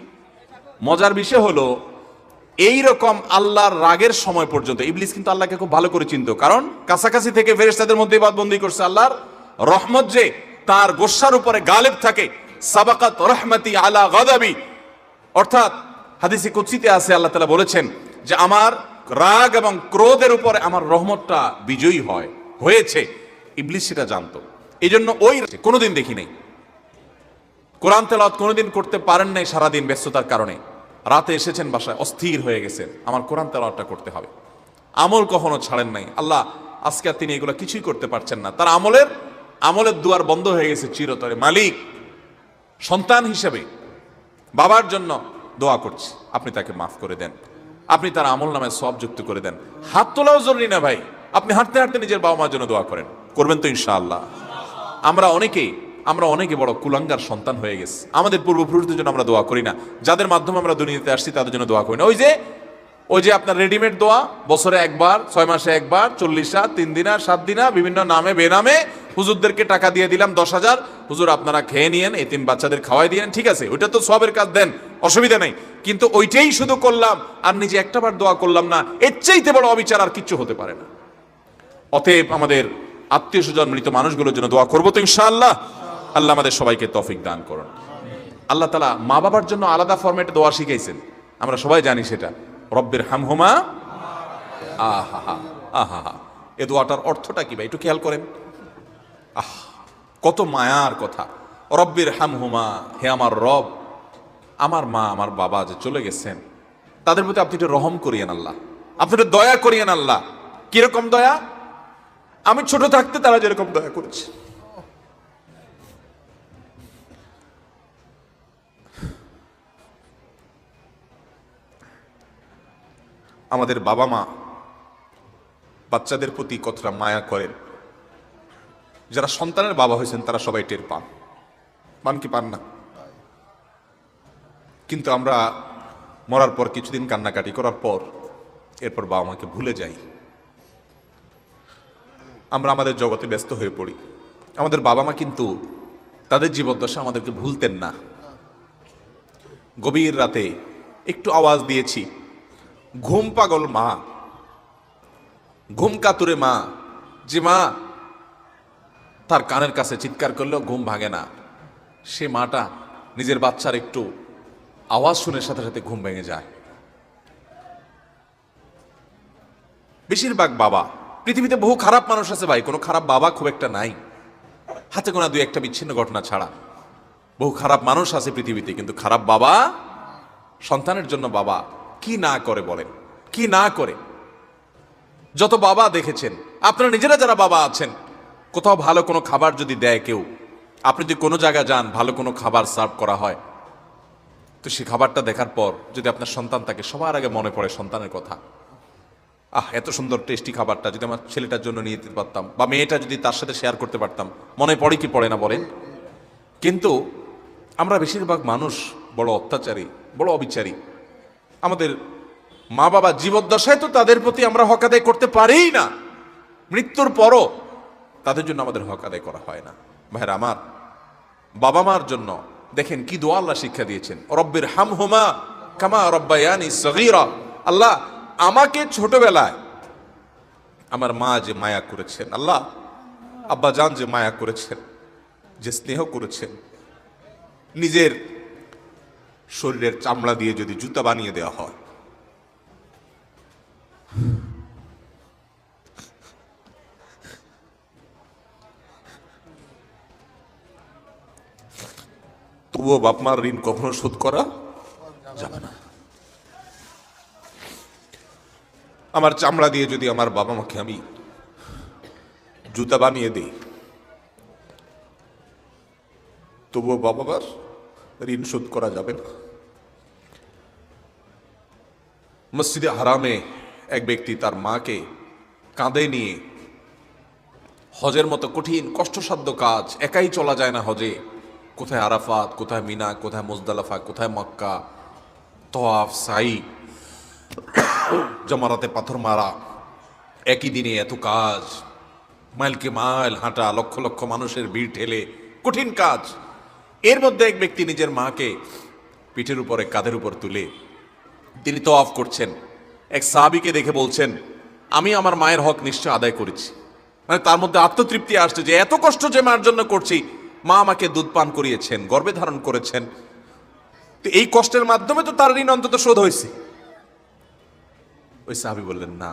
A: মজার বিষয় হলো এইরকম আল্লাহর রাগের সময় পর্যন্ত ইবলিস কিন্তু আল্লাহকে খুব ভালো করে চিনতো, কারণ কাছাকাছি থেকে ফেরেশতাদের মধ্যে ইবাদতবন্দি করছে। আল্লাহর রহমত যে তার গোসার উপরে গালেব থাকে, সাবাকাত রহমতি আলা গাদাবি, অর্থাৎ হাদিসে কুদসিতে আছে আল্লাহ তাআলা বলেছেন যে আমার রাগ এবং ক্রোধের উপরে আমার রহমতটা বিজয়ী হয়েছে। ইবলিস সেটা জানতো, এই জন্য ওই কোনোদিন দেখি নাই কোরআন তেলাওয়াত কোনোদিন করতে পারেন নাই সারাদিন ব্যস্ততার কারণে। রাতে এসেছেন বাসায়, অস্থির হয়ে গেছেন, আমার কোরআন তেলাওয়াতটা করতে হবে। আমল কখনো ছাড়েন নাই। আল্লাহ আজকে আর তিনি এগুলো কিছুই করতে পারছেন না, তার আমলের দুয়ার বন্ধ হয়ে গেছে চিরতরে। মালিক সন্তান হিসেবে বাবার জন্য দোয়া করছি, আপনি তাকে মাফ করে দেন, আপনি তার আমল নামে সওয়াব যুক্ত করে দেন। হাত তোলাও জরুরি না ভাই, আপনি হাঁটতে হাঁটতে নিজের বাবা মার জন্য দোয়া করবেন তো ইনশাআল্লাহ। আমরা অনেকে বড় কুলাঙ্গার সন্তান হয়ে গেছে, আমাদের পূর্বপুরুষদের জন্য আমরা দোয়া করি না, যাদের মাধ্যমে আমরা দুনিয়াতে আসছি তাদের জন্য দোয়া করি না। ওই যে আপনার রেডিমেড দোয়া, বছরে একবার, 6 মাসে একবার, 40 রাত, 3 দিনা, 7 দিনা, বিভিন্ন নামে বেনামে হুজুরদেরকে টাকা দিয়ে দিলাম 10,000, হুজুর আপনারা খেয়ে নিয়েন, এতিম বাচ্চাদের খাওয়াই দিয়েন, ঠিক আছে, ওইটা তো সবের কাজ, দেন, অসুবিধা নেই। কিন্তু ওইটাই শুধু করলাম আর নিজে একটাবার দোয়া করলাম না, এর চাইতে বড় অবিচার আর কিচ্ছু হতে পারে না। অতএব আমাদের আত্মীয় স্বজন মৃত মানুষগুলোর জন্য দোয়া করবো তো ইনশাআল্লাহ। আল্লাহ আমাদের সবাইকে তৌফিক দান করুন। আল্লাহ তাআলা মা বাবার জন্য আলাদা ফরম্যাটে দোয়া শিখাইছেন, আমরা সবাই জানি সেটা, রব্বির হামহুমা, আহা আহা। এ দোয়াটার অর্থটা কি ভাই একটু খেয়াল করেন। কত মায়ার কথা। রব্বির হামহুমা, হে আমার রব, আমার মা আমার বাবা যে চলে গেছেন তাদের প্রতি আপনি একটু রহম করিয়েন আল্লাহ, আপনি একটু দয়া করিয়েন আল্লাহ। কিরকম দয়া? আমি ছোট থাকতে তারা যেরকম দয়া করেছে। আমাদের বাবা মা বাচ্চাদের প্রতি কতটা মায়া করেন, যারা সন্তানের বাবা হয়েছেন তারা সবাই টের পান কি পান না? কিন্তু আমরা মরার পর কিছুদিন কান্নাকাটি করার পর এরপর বাবা মাকে ভুলে যাই, আমরা আমাদের জগতে ব্যস্ত হয়ে পড়ি। আমাদের বাবা মা কিন্তু তাদের জীবদ্দশা আমাদেরকে ভুলতেন না। গভীর রাতে একটু আওয়াজ দিয়েছি, ঘুম পাগল মা, ঘুম কাতুরে মা, যে মা তার কানের কাছে চিৎকার করলেও ঘুম ভাঙে না, সে মাটা নিজের বাচ্চার একটু আওয়াজ শুনে সাথে সাথে ঘুম ভেঙে যায়। বেশিরভাগ বাবা, পৃথিবীতে বহু খারাপ মানুষ আছে ভাই, কোনো খারাপ বাবা খুব একটা নাই, হাতে গোনা 2-1টা বিচ্ছিন্ন ঘটনা ছাড়া বহু খারাপ মানুষ আছে পৃথিবীতে, কিন্তু খারাপ বাবা, সন্তানের জন্য বাবা কি না করে বলেন, কি না করে। যত বাবা দেখেছেন, আপনারা নিজেরা যারা বাবা আছেন, কোথাও ভালো কোনো খাবার যদি দেয় কেউ, আপনি যদি কোনো জায়গায় যান ভালো কোনো খাবার সার্ভ করা হয়, তো সেই খাবারটা দেখার পর যদি আপনার সন্তান থাকে, সবার আগে মনে পড়ে সন্তানের কথা। এত সুন্দর টেস্টি খাবারটা যদি আমার ছেলেটার জন্য নিয়ে যেতে পারতাম, বা মেয়েটা যদি তার সাথে শেয়ার করতে পারতাম, মনে পড়ে কি পড়ে না বলেন? কিন্তু আমরা বেশিরভাগ মানুষ বড় অত্যাচারী, বড় অবিচারী। আমাদের মা বাবা জীবদ্দশায় তো তাদের প্রতি আমরা হক আদায় করতে পারিই না, মৃত্যুর পরও তাদের জন্য আমাদের হক আদায় করা হয় না। ভাইরা আমার, বাবা মার জন্য দেখেন কি দোয়া আল্লাহ শিক্ষা দিয়েছেন, রব্বির হামহুমা কামা রব্বায়ানি সগীরা। আল্লাহ আমাকে ছোটবেলায় আমার মা যে মায়া করেছেন, আল্লাহ আব্বা জান যে মায়া করেছেন, যে স্নেহ করেছেন, নিজের শরীরের চামড়া দিয়ে যদি জুতা বানিয়ে দেওয়া হয়, তবুও বাপ মার ঋণ কখনো শোধ করা যাবে না। আমার চামড়া দিয়ে যদি আমার বাবা মাকে আমি জুতা বানিয়ে দিই, তবুও বাবা মার ঋণ শোধ করা যাবে না। মসজিদে হারামে এক ব্যক্তি তার মাকে কাঁধে নিয়ে হজের মতো কঠিন কষ্টসাধ্য কাজ, একাই চলা যায় না হজে, কোথায় আরাফাত, কোথায় মিনা, কোথায় মুজদালিফা, কোথায় মক্কা, তওয়াফ, সাই, জমারাতে পাথর মারা, একই দিনে এত কাজ, মাইলকে মাইল হাঁটা, লক্ষ লক্ষ মানুষের ভিড় ঠেলে, কঠিন কাজ। এর মধ্যে এক ব্যক্তি নিজের মাকে পিঠের উপরে, কাঁধের উপর তুলে তিনি তওয়াফ করছেন। এক সাহাবীকে দেখে বলছেন, আমি আমার মায়ের হক নিশ্চয় আদায় করেছি। মানে তার মধ্যে আত্মতৃপ্তি আসছে যে এত কষ্ট যে মার জন্য করছি, মা আমাকে দুধ পান করিয়েছেন, গর্ভে ধারণ করেছেন, তো এই কষ্টের মাধ্যমে তো তার ঋণ অন্তত শোধ হয়েছে। ওই সাহাবী বললেন, না,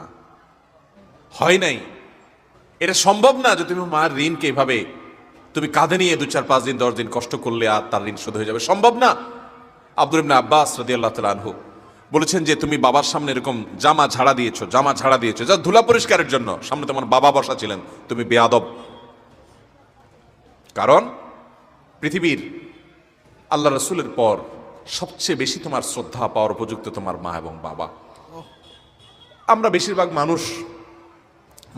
A: হয় নাই, এটা সম্ভব না যে তুমি মার ঋণকে এভাবে তুমি কাঁধে নিয়ে 2, 4, 5 দিন 10 দিন কষ্ট করলে আর তার ঋণ শোধ হয়ে যাবে, সম্ভব না। আব্দুল ইবনে আব্বাস রাদিয়াল্লাহু তাআলা আনহু বলেছেন যে তুমি বাবার সামনে এরকম জামা ঝাড়া দিয়েছো যা ধুলা পরিষ্কারের জন্য, সামনে তোমার বাবা বসা ছিলেন, তুমি বেয়াদব। কারণ পৃথিবীর আল্লাহ রাসূলের পর সবচেয়ে বেশি তোমার শ্রদ্ধা পাওয়ার উপযুক্ত তোমার মা এবং বাবা। আমরা বেশিরভাগ মানুষ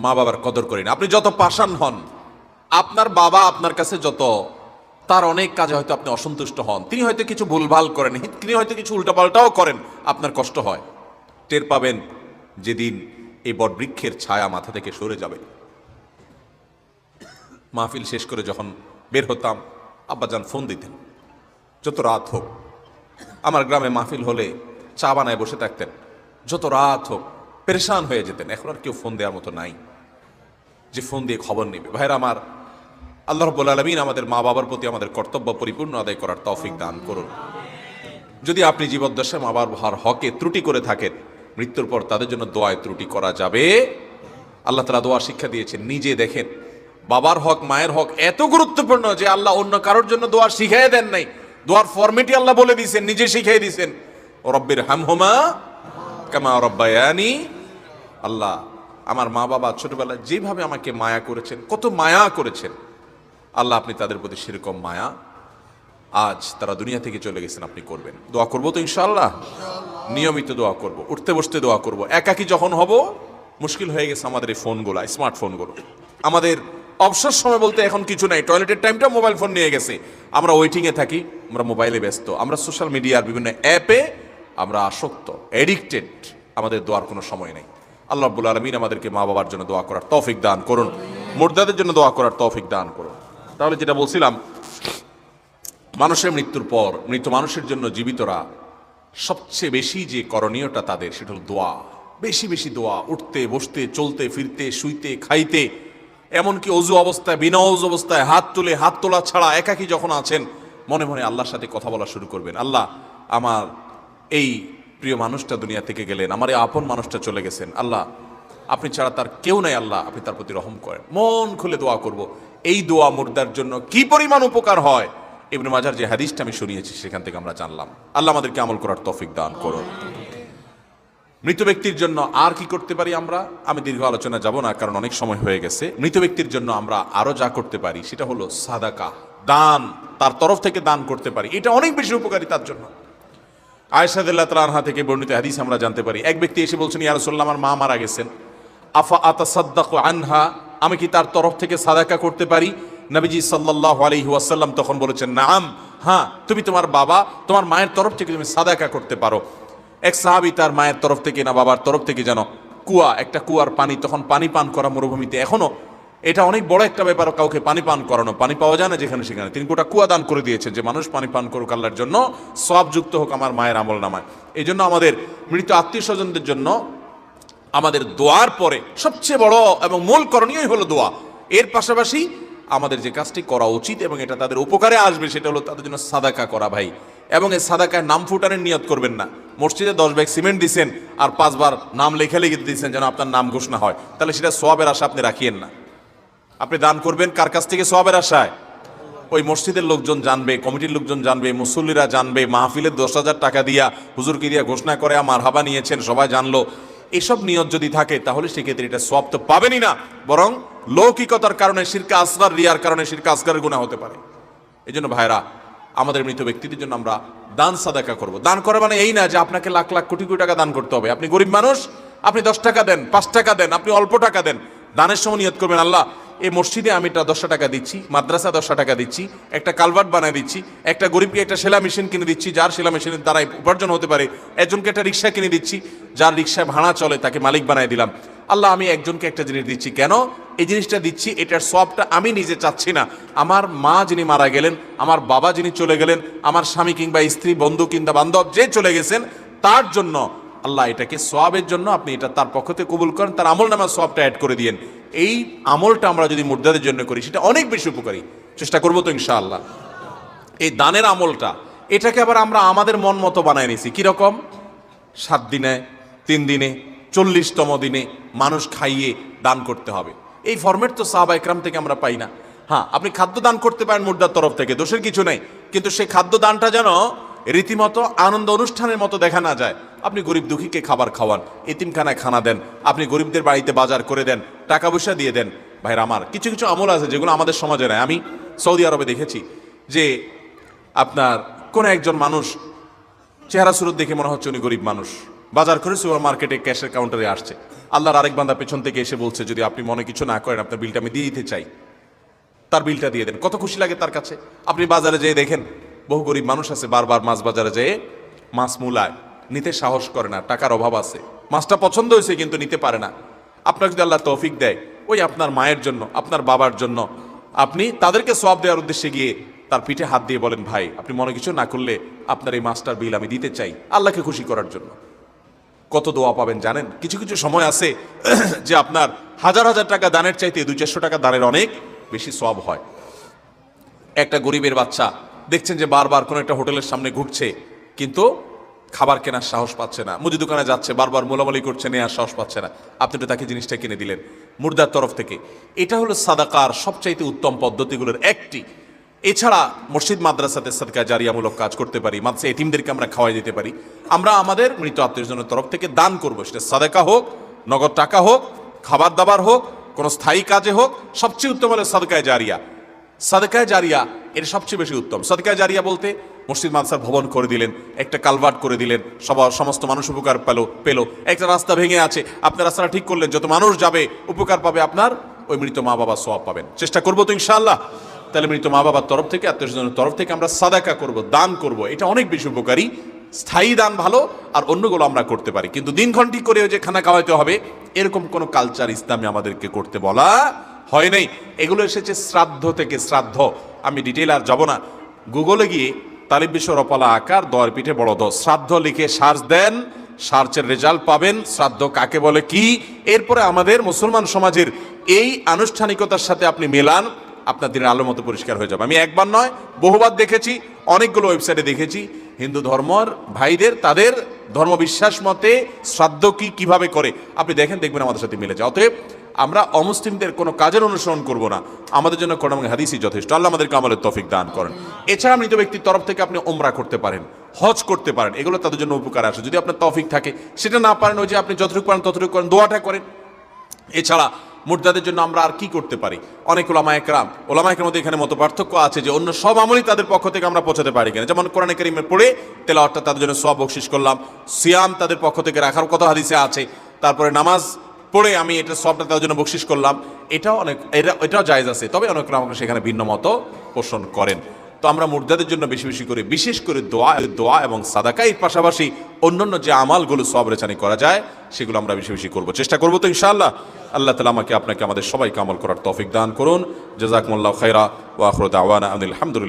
A: মা বাবার কদর করি না। আপনি যত পাষাণ হন, আপনার বাবা আপনার কাছে যত, তার অনেক কাজে হয়তো আপনি অসন্তুষ্ট হন, তিনি হয়তো কিছু ভুলভাল করেন, তিনি হয়তো কিছু উল্টাপাল্টাও করেন, আপনার কষ্ট হয়। টের পাবেন যেদিন এই বটবৃক্ষের ছায়া মাথা থেকে সরে যাবে। মাহফিল শেষ করে যখন বের হতাম, আব্বাজান ফোন দিতেন, যত রাত হোক। আমার গ্রামে মাহফিল হলে চা বানায় বসে থাকতেন, যত রাত হোক, পেরেশান হয়ে যেতেন। এখন আর কেউ ফোন দেওয়ার মতো নাই যে ফোন দিয়ে খবর নেবে। ভাইরা আমার, আল্লাহ রাব্বুল আলামিন আমাদের মা বাবার প্রতি আমাদের কর্তব্য পরিপূর্ণ আদায় করার তৌফিক দান করুন। যদি আপনি জীবদ্দশায় মা বাবার হকে ত্রুটি করে থাকেন, মৃত্যুর পর তাদের জন্য দোয়ায় ত্রুটি করা যাবে। আল্লাহ তাআলা দোয়া শিক্ষা দিয়েছেন। নিজে দেখেন, বাবার হক, মায়ের হক এত গুরুত্বপূর্ণ যে আল্লাহ অন্য কারোর জন্য দোয়া শিখাই দেন নাই, দোয়ার ফরম্যাটই আল্লাহ বলে দিয়েছেন, নিজে শিখাই দিয়েছেন, রব্বির হামহুমা কামা রব্বায়ানি। আল্লাহ, আমার মা বাবা ছোটবেলায় যেভাবে আমাকে মায়া করেছেন, কত মায়া করেছেন, আল্লাহ আপনি তাদের প্রতি সেরকম মায়া, আজ তারা দুনিয়া থেকে চলে গেছেন, আপনি করবেন। দোয়া করবো তো ইনশাআল্লাহ, নিয়মিত দোয়া করব, উঠতে বসতে দোয়া করব। একাকী যখন হব, মুশকিল হয়ে গেছে আমাদের এই ফোনগুলো, স্মার্টফোনগুলো। আমাদের অবসর সময় বলতে এখন কিছু নাই, টয়লেটের টাইমটা মোবাইল ফোন নিয়ে গেছে। আমরা ওয়েটিংয়ে থাকি, আমরা মোবাইলে ব্যস্ত, আমরা সোশ্যাল মিডিয়ার বিভিন্ন অ্যাপে আমরা আসক্ত, এডিক্টেড। আমাদের দোয়ার কোনো সময় নেই। আল্লাহ রাব্বুল আলামিন আমাদেরকে মা বাবার জন্য দোয়া করার তৌফিক দান করুন, মুর্দাদের জন্য দোয়া করার তৌফিক দান করুন। তাহলে যেটা বলছিলাম, মানুষের মৃত্যুর পর মৃত মানুষের জন্য জীবিতরা সবচেয়ে বেশি যে করণীয়টা তাদের, সেটা হল দোয়া। বেশি বেশি দোয়া, উঠতে বসতে, চলতে ফিরতে, শুইতে খাইতে, এমনকি অজু অবস্থায়, বিনা অজু অবস্থায় হাত তুলে, হাত তোলা ছাড়া একাকী যখন আছেন, মনে মনে আল্লাহর সাথে কথা বলা শুরু করবেন। আল্লাহ, আমার এই প্রিয় মানুষটা দুনিয়া থেকে গেলেন, আমার এই আপন মানুষটা চলে গেছেন, আল্লাহ আপনি ছাড়া তার কেউ নাই, আল্লাহ আপনি তার প্রতি রহম করেন। মন খুলে দোয়া করব। এই দোয়া মুর্দার জন্য কি পরিমাণ উপকার হয়, ইবনে মাজার যে হাদিসটা আমি শুনিয়েছি সেখান থেকে আমরা জানলাম। আল্লাহ আমাদেরকে আমল করার তৌফিক দান করুন। মৃত ব্যক্তির জন্য আর কি করতে পারি আমরা, আমি দীর্ঘ আলোচনা যাব না, কারণ অনেক সময় হয়ে গেছে। মৃত ব্যক্তির জন্য আমরা আরো যা করতে পারি সেটা হলো সাদাকা, দান, তার তরফ থেকে দান করতে পারি। এটা অনেক বেশি উপকারী তার জন্য। আয়েশা রাদিয়াল্লাহু তাআলা আনহা থেকে বর্ণিত হাদিস আমরা জানতে পারি, এক ব্যক্তি এসে বলছেন, ইয়া রাসূলুল্লাহ, আমার মা মারা গেছেন, আফা আতাসাদ্দাকু আনহা, আমি কি তার তরফ থেকে সাদাকা করতে পারি? নবীজি সাল্লাল্লাহু আলাইহি ওয়াসাল্লাম তখন বলেছেন, নাম, হ্যাঁ, তুমি তোমার বাবা, তোমার মায়ের তরফ থেকে তুমি সাদাকা করতে পারো। এক সাহাবী তার মায়ের তরফ থেকে না বাবার তরফ থেকে যেন কুয়া, একটা কুয়ার পানি, তখন পানি পান করা মরুভূমিতে, এখনো এটা অনেক বড় একটা ব্যাপার, কাউকে পানি পান করানো, পানি পাওয়া যায় না যেখানে সেখানে, তিনি গোটা কুয়া দান করে দিয়েছেন যে মানুষ পানি পান করুক, আল্লাহর জন্য সওয়াবযুক্ত হোক আমার মায়ের আমল নামায়। এই জন্য আমাদের মৃত আত্মীয় স্বজনদের জন্য আমাদের দোয়ার পরে সবচেয়ে বড় এবং মূল করণীয়ই হলো দোয়া। এর পাশাপাশি আমাদের যে কাজটি করা উচিত এবং এটা তাদের উপকারে আসবে, সেটা হলো তাদের জন্য সাদাকা করা ভাই। এবং এই সাদাকায় নাম ফুটানোর নিয়ত করবেন না। মসজিদে 10 ব্যাগ সিমেন্ট দিচ্ছেন আর 5 বার নাম লেখা লিখে দিচ্ছেন যেন আপনার নাম ঘোষণা হয়, তাহলে সেটা সওয়াবের আশা আপনি রাখিয়েন না। আপনি দান করবেন কার কাছ থেকে? সওয়াবের আশায়। ওই মসজিদের লোকজন জানবে, কমিটির লোকজন জানবে, মুসল্লিরা জানবে, মাহফিলের 10,000 টাকা দিয়া হুজুরকে দিয়া ঘোষণা করে আমার হাবা নিয়েছেন, সবাই জানলো, এসব নিয়ত যদি থাকে তাহলে সেক্ষেত্রে এটা সওয়াব তো পাবেনই না, বরং লৌকিকতার কারণে, শিরকে আসগার, রিয়ার কারণে শিরকে আসগারের গুনাহ হতে পারে। এই জন্য ভাইরা,
B: আমাদের মৃত ব্যক্তিদের জন্য আমরা দান সাদাকা করব। দান করা মানে এই না যে আপনাকে লাখ লাখ কোটি কোটি টাকা দান করতে হবে। আপনি গরিব মানুষ, আপনি 10 টাকা দেন, 5 টাকা দেন, আপনি অল্প টাকা দেন। দানের সময় নিয়ত করবেন, আল্লাহ এই মসজিদে আমি 10 টাকা দিচ্ছি, মাদ্রাসা 10 টাকা দিচ্ছি, একটা কালভার্ট বানিয়ে দিচ্ছি, একটা গরিবকে একটা সেলা মেশিন কিনে দিচ্ছি যার সেলা মেশিনের দ্বারাই উপার্জন হতে পারে, একজনকে একটা রিক্সা কিনে দিচ্ছি যার রিক্সায় ভাড়া চলে তাকে মালিক বানিয়ে দিলাম। আল্লাহ আমি একজনকে একটা জিনিস দিচ্ছি, কেন এই জিনিসটা দিচ্ছি? এটার সবটা আমি নিজে চাচ্ছি না, আমার মা যিনি মারা গেলেন, আমার বাবা যিনি চলে গেলেন, আমার স্বামী কিংবা স্ত্রী, বন্ধু কিংবা বান্ধব যে চলে গেছেন তার জন্য আল্লাহ এটাকে সওয়াবের জন্য আপনি এটা তার পক্ষ থেকে কবুল করেন, তার আমল নামা সওয়াবটা অ্যাড করে দিয়েন। এই আমলটা আমরা যদি মুর্দাদের জন্য করি সেটা অনেক বেশি উপকারী। চেষ্টা করবো তো ইনশাআল্লাহ। এই দানের আমলটা এটাকে আবার আমরা আমাদের মন মতো বানায় নিছি। কীরকম? 7 দিনে, 3 দিনে, 40তম দিনে মানুষ খাইয়ে দান করতে হবে, এই ফরম্যাট তো সাহাবা ইকরাম থেকে আমরা পাই না। হ্যাঁ, আপনি খাদ্য দান করতে পারেন মুর্দার তরফ থেকে, দোষের কিছু নেই, কিন্তু সেই খাদ্য দানটা যেন রীতিমতো আনন্দ অনুষ্ঠানের মতো দেখা না যায়। আপনি গরিব দুঃখীকে খাবার খাওয়ান, এতিমখানায় খানা দেন, আপনি গরিবদের বাড়িতে বাজার করে দেন, টাকা পয়সা দিয়ে দেন। ভাইরা আমার, কিছু কিছু আমল আছে যেগুলো আমাদের সমাজে নাই। আমি সৌদি আরবে দেখেছি যে আপনার কোনো একজন মানুষ চেহারা সুরত দেখে মনে হচ্ছে উনি গরিব মানুষ, বাজার করে সুপার মার্কেটে ক্যাশের কাউন্টারে আসছে। আল্লাহর আরেক বান্দা পেছন থেকে এসে বলছে, যদি আপনি মনে কিছু না করেন আপনার বিলটা আমি দিয়ে দিতে চাই। তার বিলটা দিয়ে দেন, কত খুশি লাগে তার কাছে। আপনি বাজারে যেয়ে দেখেন বহু গরিব মানুষ আছে বারবার মাছ বাজারে যেয়ে মাছ মূলায় নিতে সাহস করে না, টাকার অভাব আছে, মাছটা পছন্দ হয়েছে কিন্তু নিতে পারে না। আপনার যদি আল্লাহ তৌফিক দেয়, ওই আপনার মায়ের জন্য, আপনার বাবার জন্য আপনি তাদেরকে সওয়াব দেওয়ার উদ্দেশ্যে গিয়ে তার পিঠে হাত দিয়ে বলেন, ভাই আপনি মনে কিছু না করলে আপনার এই মাছটার বিল আমি দিতে চাই, আল্লাহকে খুশি করার জন্য। কত দোয়া পাবেন জানেন? কিছু কিছু সময় আছে যে আপনার হাজার হাজার টাকা দানের চাইতে 200-400 টাকা দানের অনেক বেশি সওয়াব হয়। একটা গরিবের বাচ্চা দেখছেন যে বারবার কোনো একটা হোটেলের সামনে ঘুরছে, কিন্তু খাবার কেনার সাহস পাচ্ছে না, মুদি দোকানে যাচ্ছে, বারবার মোলামুলি করছে, নেওয়ার সাহস পাচ্ছে না, আপনি তো তাকে জিনিসটা কিনে দিলেন মুর্দার তরফ থেকে। এটা হলো সাদাকার সবচাইতে উত্তম পদ্ধতিগুলোর একটি। এছাড়া মসজিদ মাদ্রাসাতে সাদকা জারিয়ামূলক কাজ করতে পারি, মাদ্রাসা এতিমদেরকে আমরা খাওয়াই দিতে পারি। আমরা আমাদের মৃত আত্মীয়স্বজনের তরফ থেকে দান করবো, সেটা সাদাকা হোক, নগদ টাকা হোক, খাবার দাবার হোক, কোনো স্থায়ী কাজে হোক। সবচেয়ে উত্তম হলো সাদকায়ে জারিয়া। সাদকায়ে জারিয়া এটা সবচেয়ে বেশি উত্তম। সাদকায়ে জারিয়া বলতে মসজিদ মাদ্রাসার ভবন করে দিলেন, একটা কালভার্ট করে দিলেন, সমস্ত মানুষ উপকার পেলো। একটা রাস্তা ভেঙে আছে, আপনার রাস্তাটা ঠিক করলেন, যত মানুষ যাবে উপকার পাবে, আপনার ওই মৃত মা বাবা সওয়াব পাবেন। চেষ্টা করবো তো ইনশাআল্লাহ। তাহলে মৃত মা বাবার তরফ থেকে, আত্মীয়স্বজনের তরফ থেকে আমরা সাদাকা করব, দান করব, এটা অনেক বেশি উপকারী। স্থায়ী দান ভালো, আর অন্যগুলো আমরা করতে পারি, কিন্তু দিনক্ষণ ঠিক করে যে খানা খাওয়াইতে হবে এরকম কোনো কালচার ইসলামে আমাদেরকে করতে বলা হয় নাই। এগুলো এসেছে শ্রাদ্ধ থেকে। শ্রাদ্ধ আমি ডিটেইল আর যাব না, গুগলে গিয়ে তালিব বিশ্ব রপালা আকার দয়ের পিঠে বড় দ শ্রাদ্ধ লিখে সার্চ দেন, সার্চের রেজাল্ট পাবেন, শ্রাদ্ধ কাকে বলে কি। এরপরে আমাদের মুসলমান সমাজের এই আনুষ্ঠানিকতার সাথে আপনি মেলান, আপনার দিনের আলো মতো পরিষ্কার হয়ে যাবে। আমি একবার নয় বহুবার দেখেছি, অনেকগুলো ওয়েবসাইটে দেখেছি হিন্দু ধর্মর ভাইদের তাদের ধর্মবিশ্বাস মতে শ্রাদ্ধ কিভাবে করে, আপনি দেখেন, দেখবেন আমাদের সাথে মিলে যায়। অতএব আমরা অমুসলিমদের কোনো কাজের অনুসরণ করব না, আমাদের জন্য কোরআন এবং হাদিসই যথেষ্ট। আল্লাহ আমাদেরকে আমলের তৌফিক দান করেন। এছাড়া মৃত ব্যক্তির তরফ থেকে আপনি ওমরা করতে পারেন, হজ করতে পারেন, এগুলো তাদের জন্য উপকার আসে যদি আপনার তৌফিক থাকে। সেটা না পারেন, ওই যে আপনি যতটুকু পারেন ততটুকু করেন, দোয়াটা করেন। এছাড়া মুর্দাদের জন্য আমরা আর কি করতে পারি? অনেক ওলামায়ে কেরামের মধ্যে এখানে মত পার্থক্য আছে যে অন্য সব আমলই তাদের পক্ষ থেকে আমরা পৌঁছাতে পারি কিনা। যেমন কোরআনে কারীমে পড়ে তেলাওয়াতটা তাদের জন্য সওয়াব বকশিশ করলাম, সিয়াম তাদের পক্ষ থেকে রাখার কথা হাদিসে আছে, তারপরে নামাজ পড়ে আমি এটা সওয়াবটা তাদের জন্য বকশিশ করলাম, এটাও জায়েজ আছে। তবে অনেক ওলামা সেখানে ভিন্ন মত পোষণ করেন। তো আমরা মুর্দাদের জন্য বেশি বেশি করে, বিশেষ করে দোয়া এবং সাদাকা, এর পাশাপাশি অন্যান্য যে আমালগুলো সওয়াব রেচানি করা যায় সেগুলো আমরা বেশি বেশি করবো, চেষ্টা করবো তো ইনশাআল্লাহ। আল্লাহ তাআলা আমাকে আপনাকে আমাদের সবাইকে আমল করার তৌফিক দান করুন। জাযাকুমুল্লাহু খাইরা ওয়া আখিরু দাওয়ানা আনিল হামদুলিল্লাহ।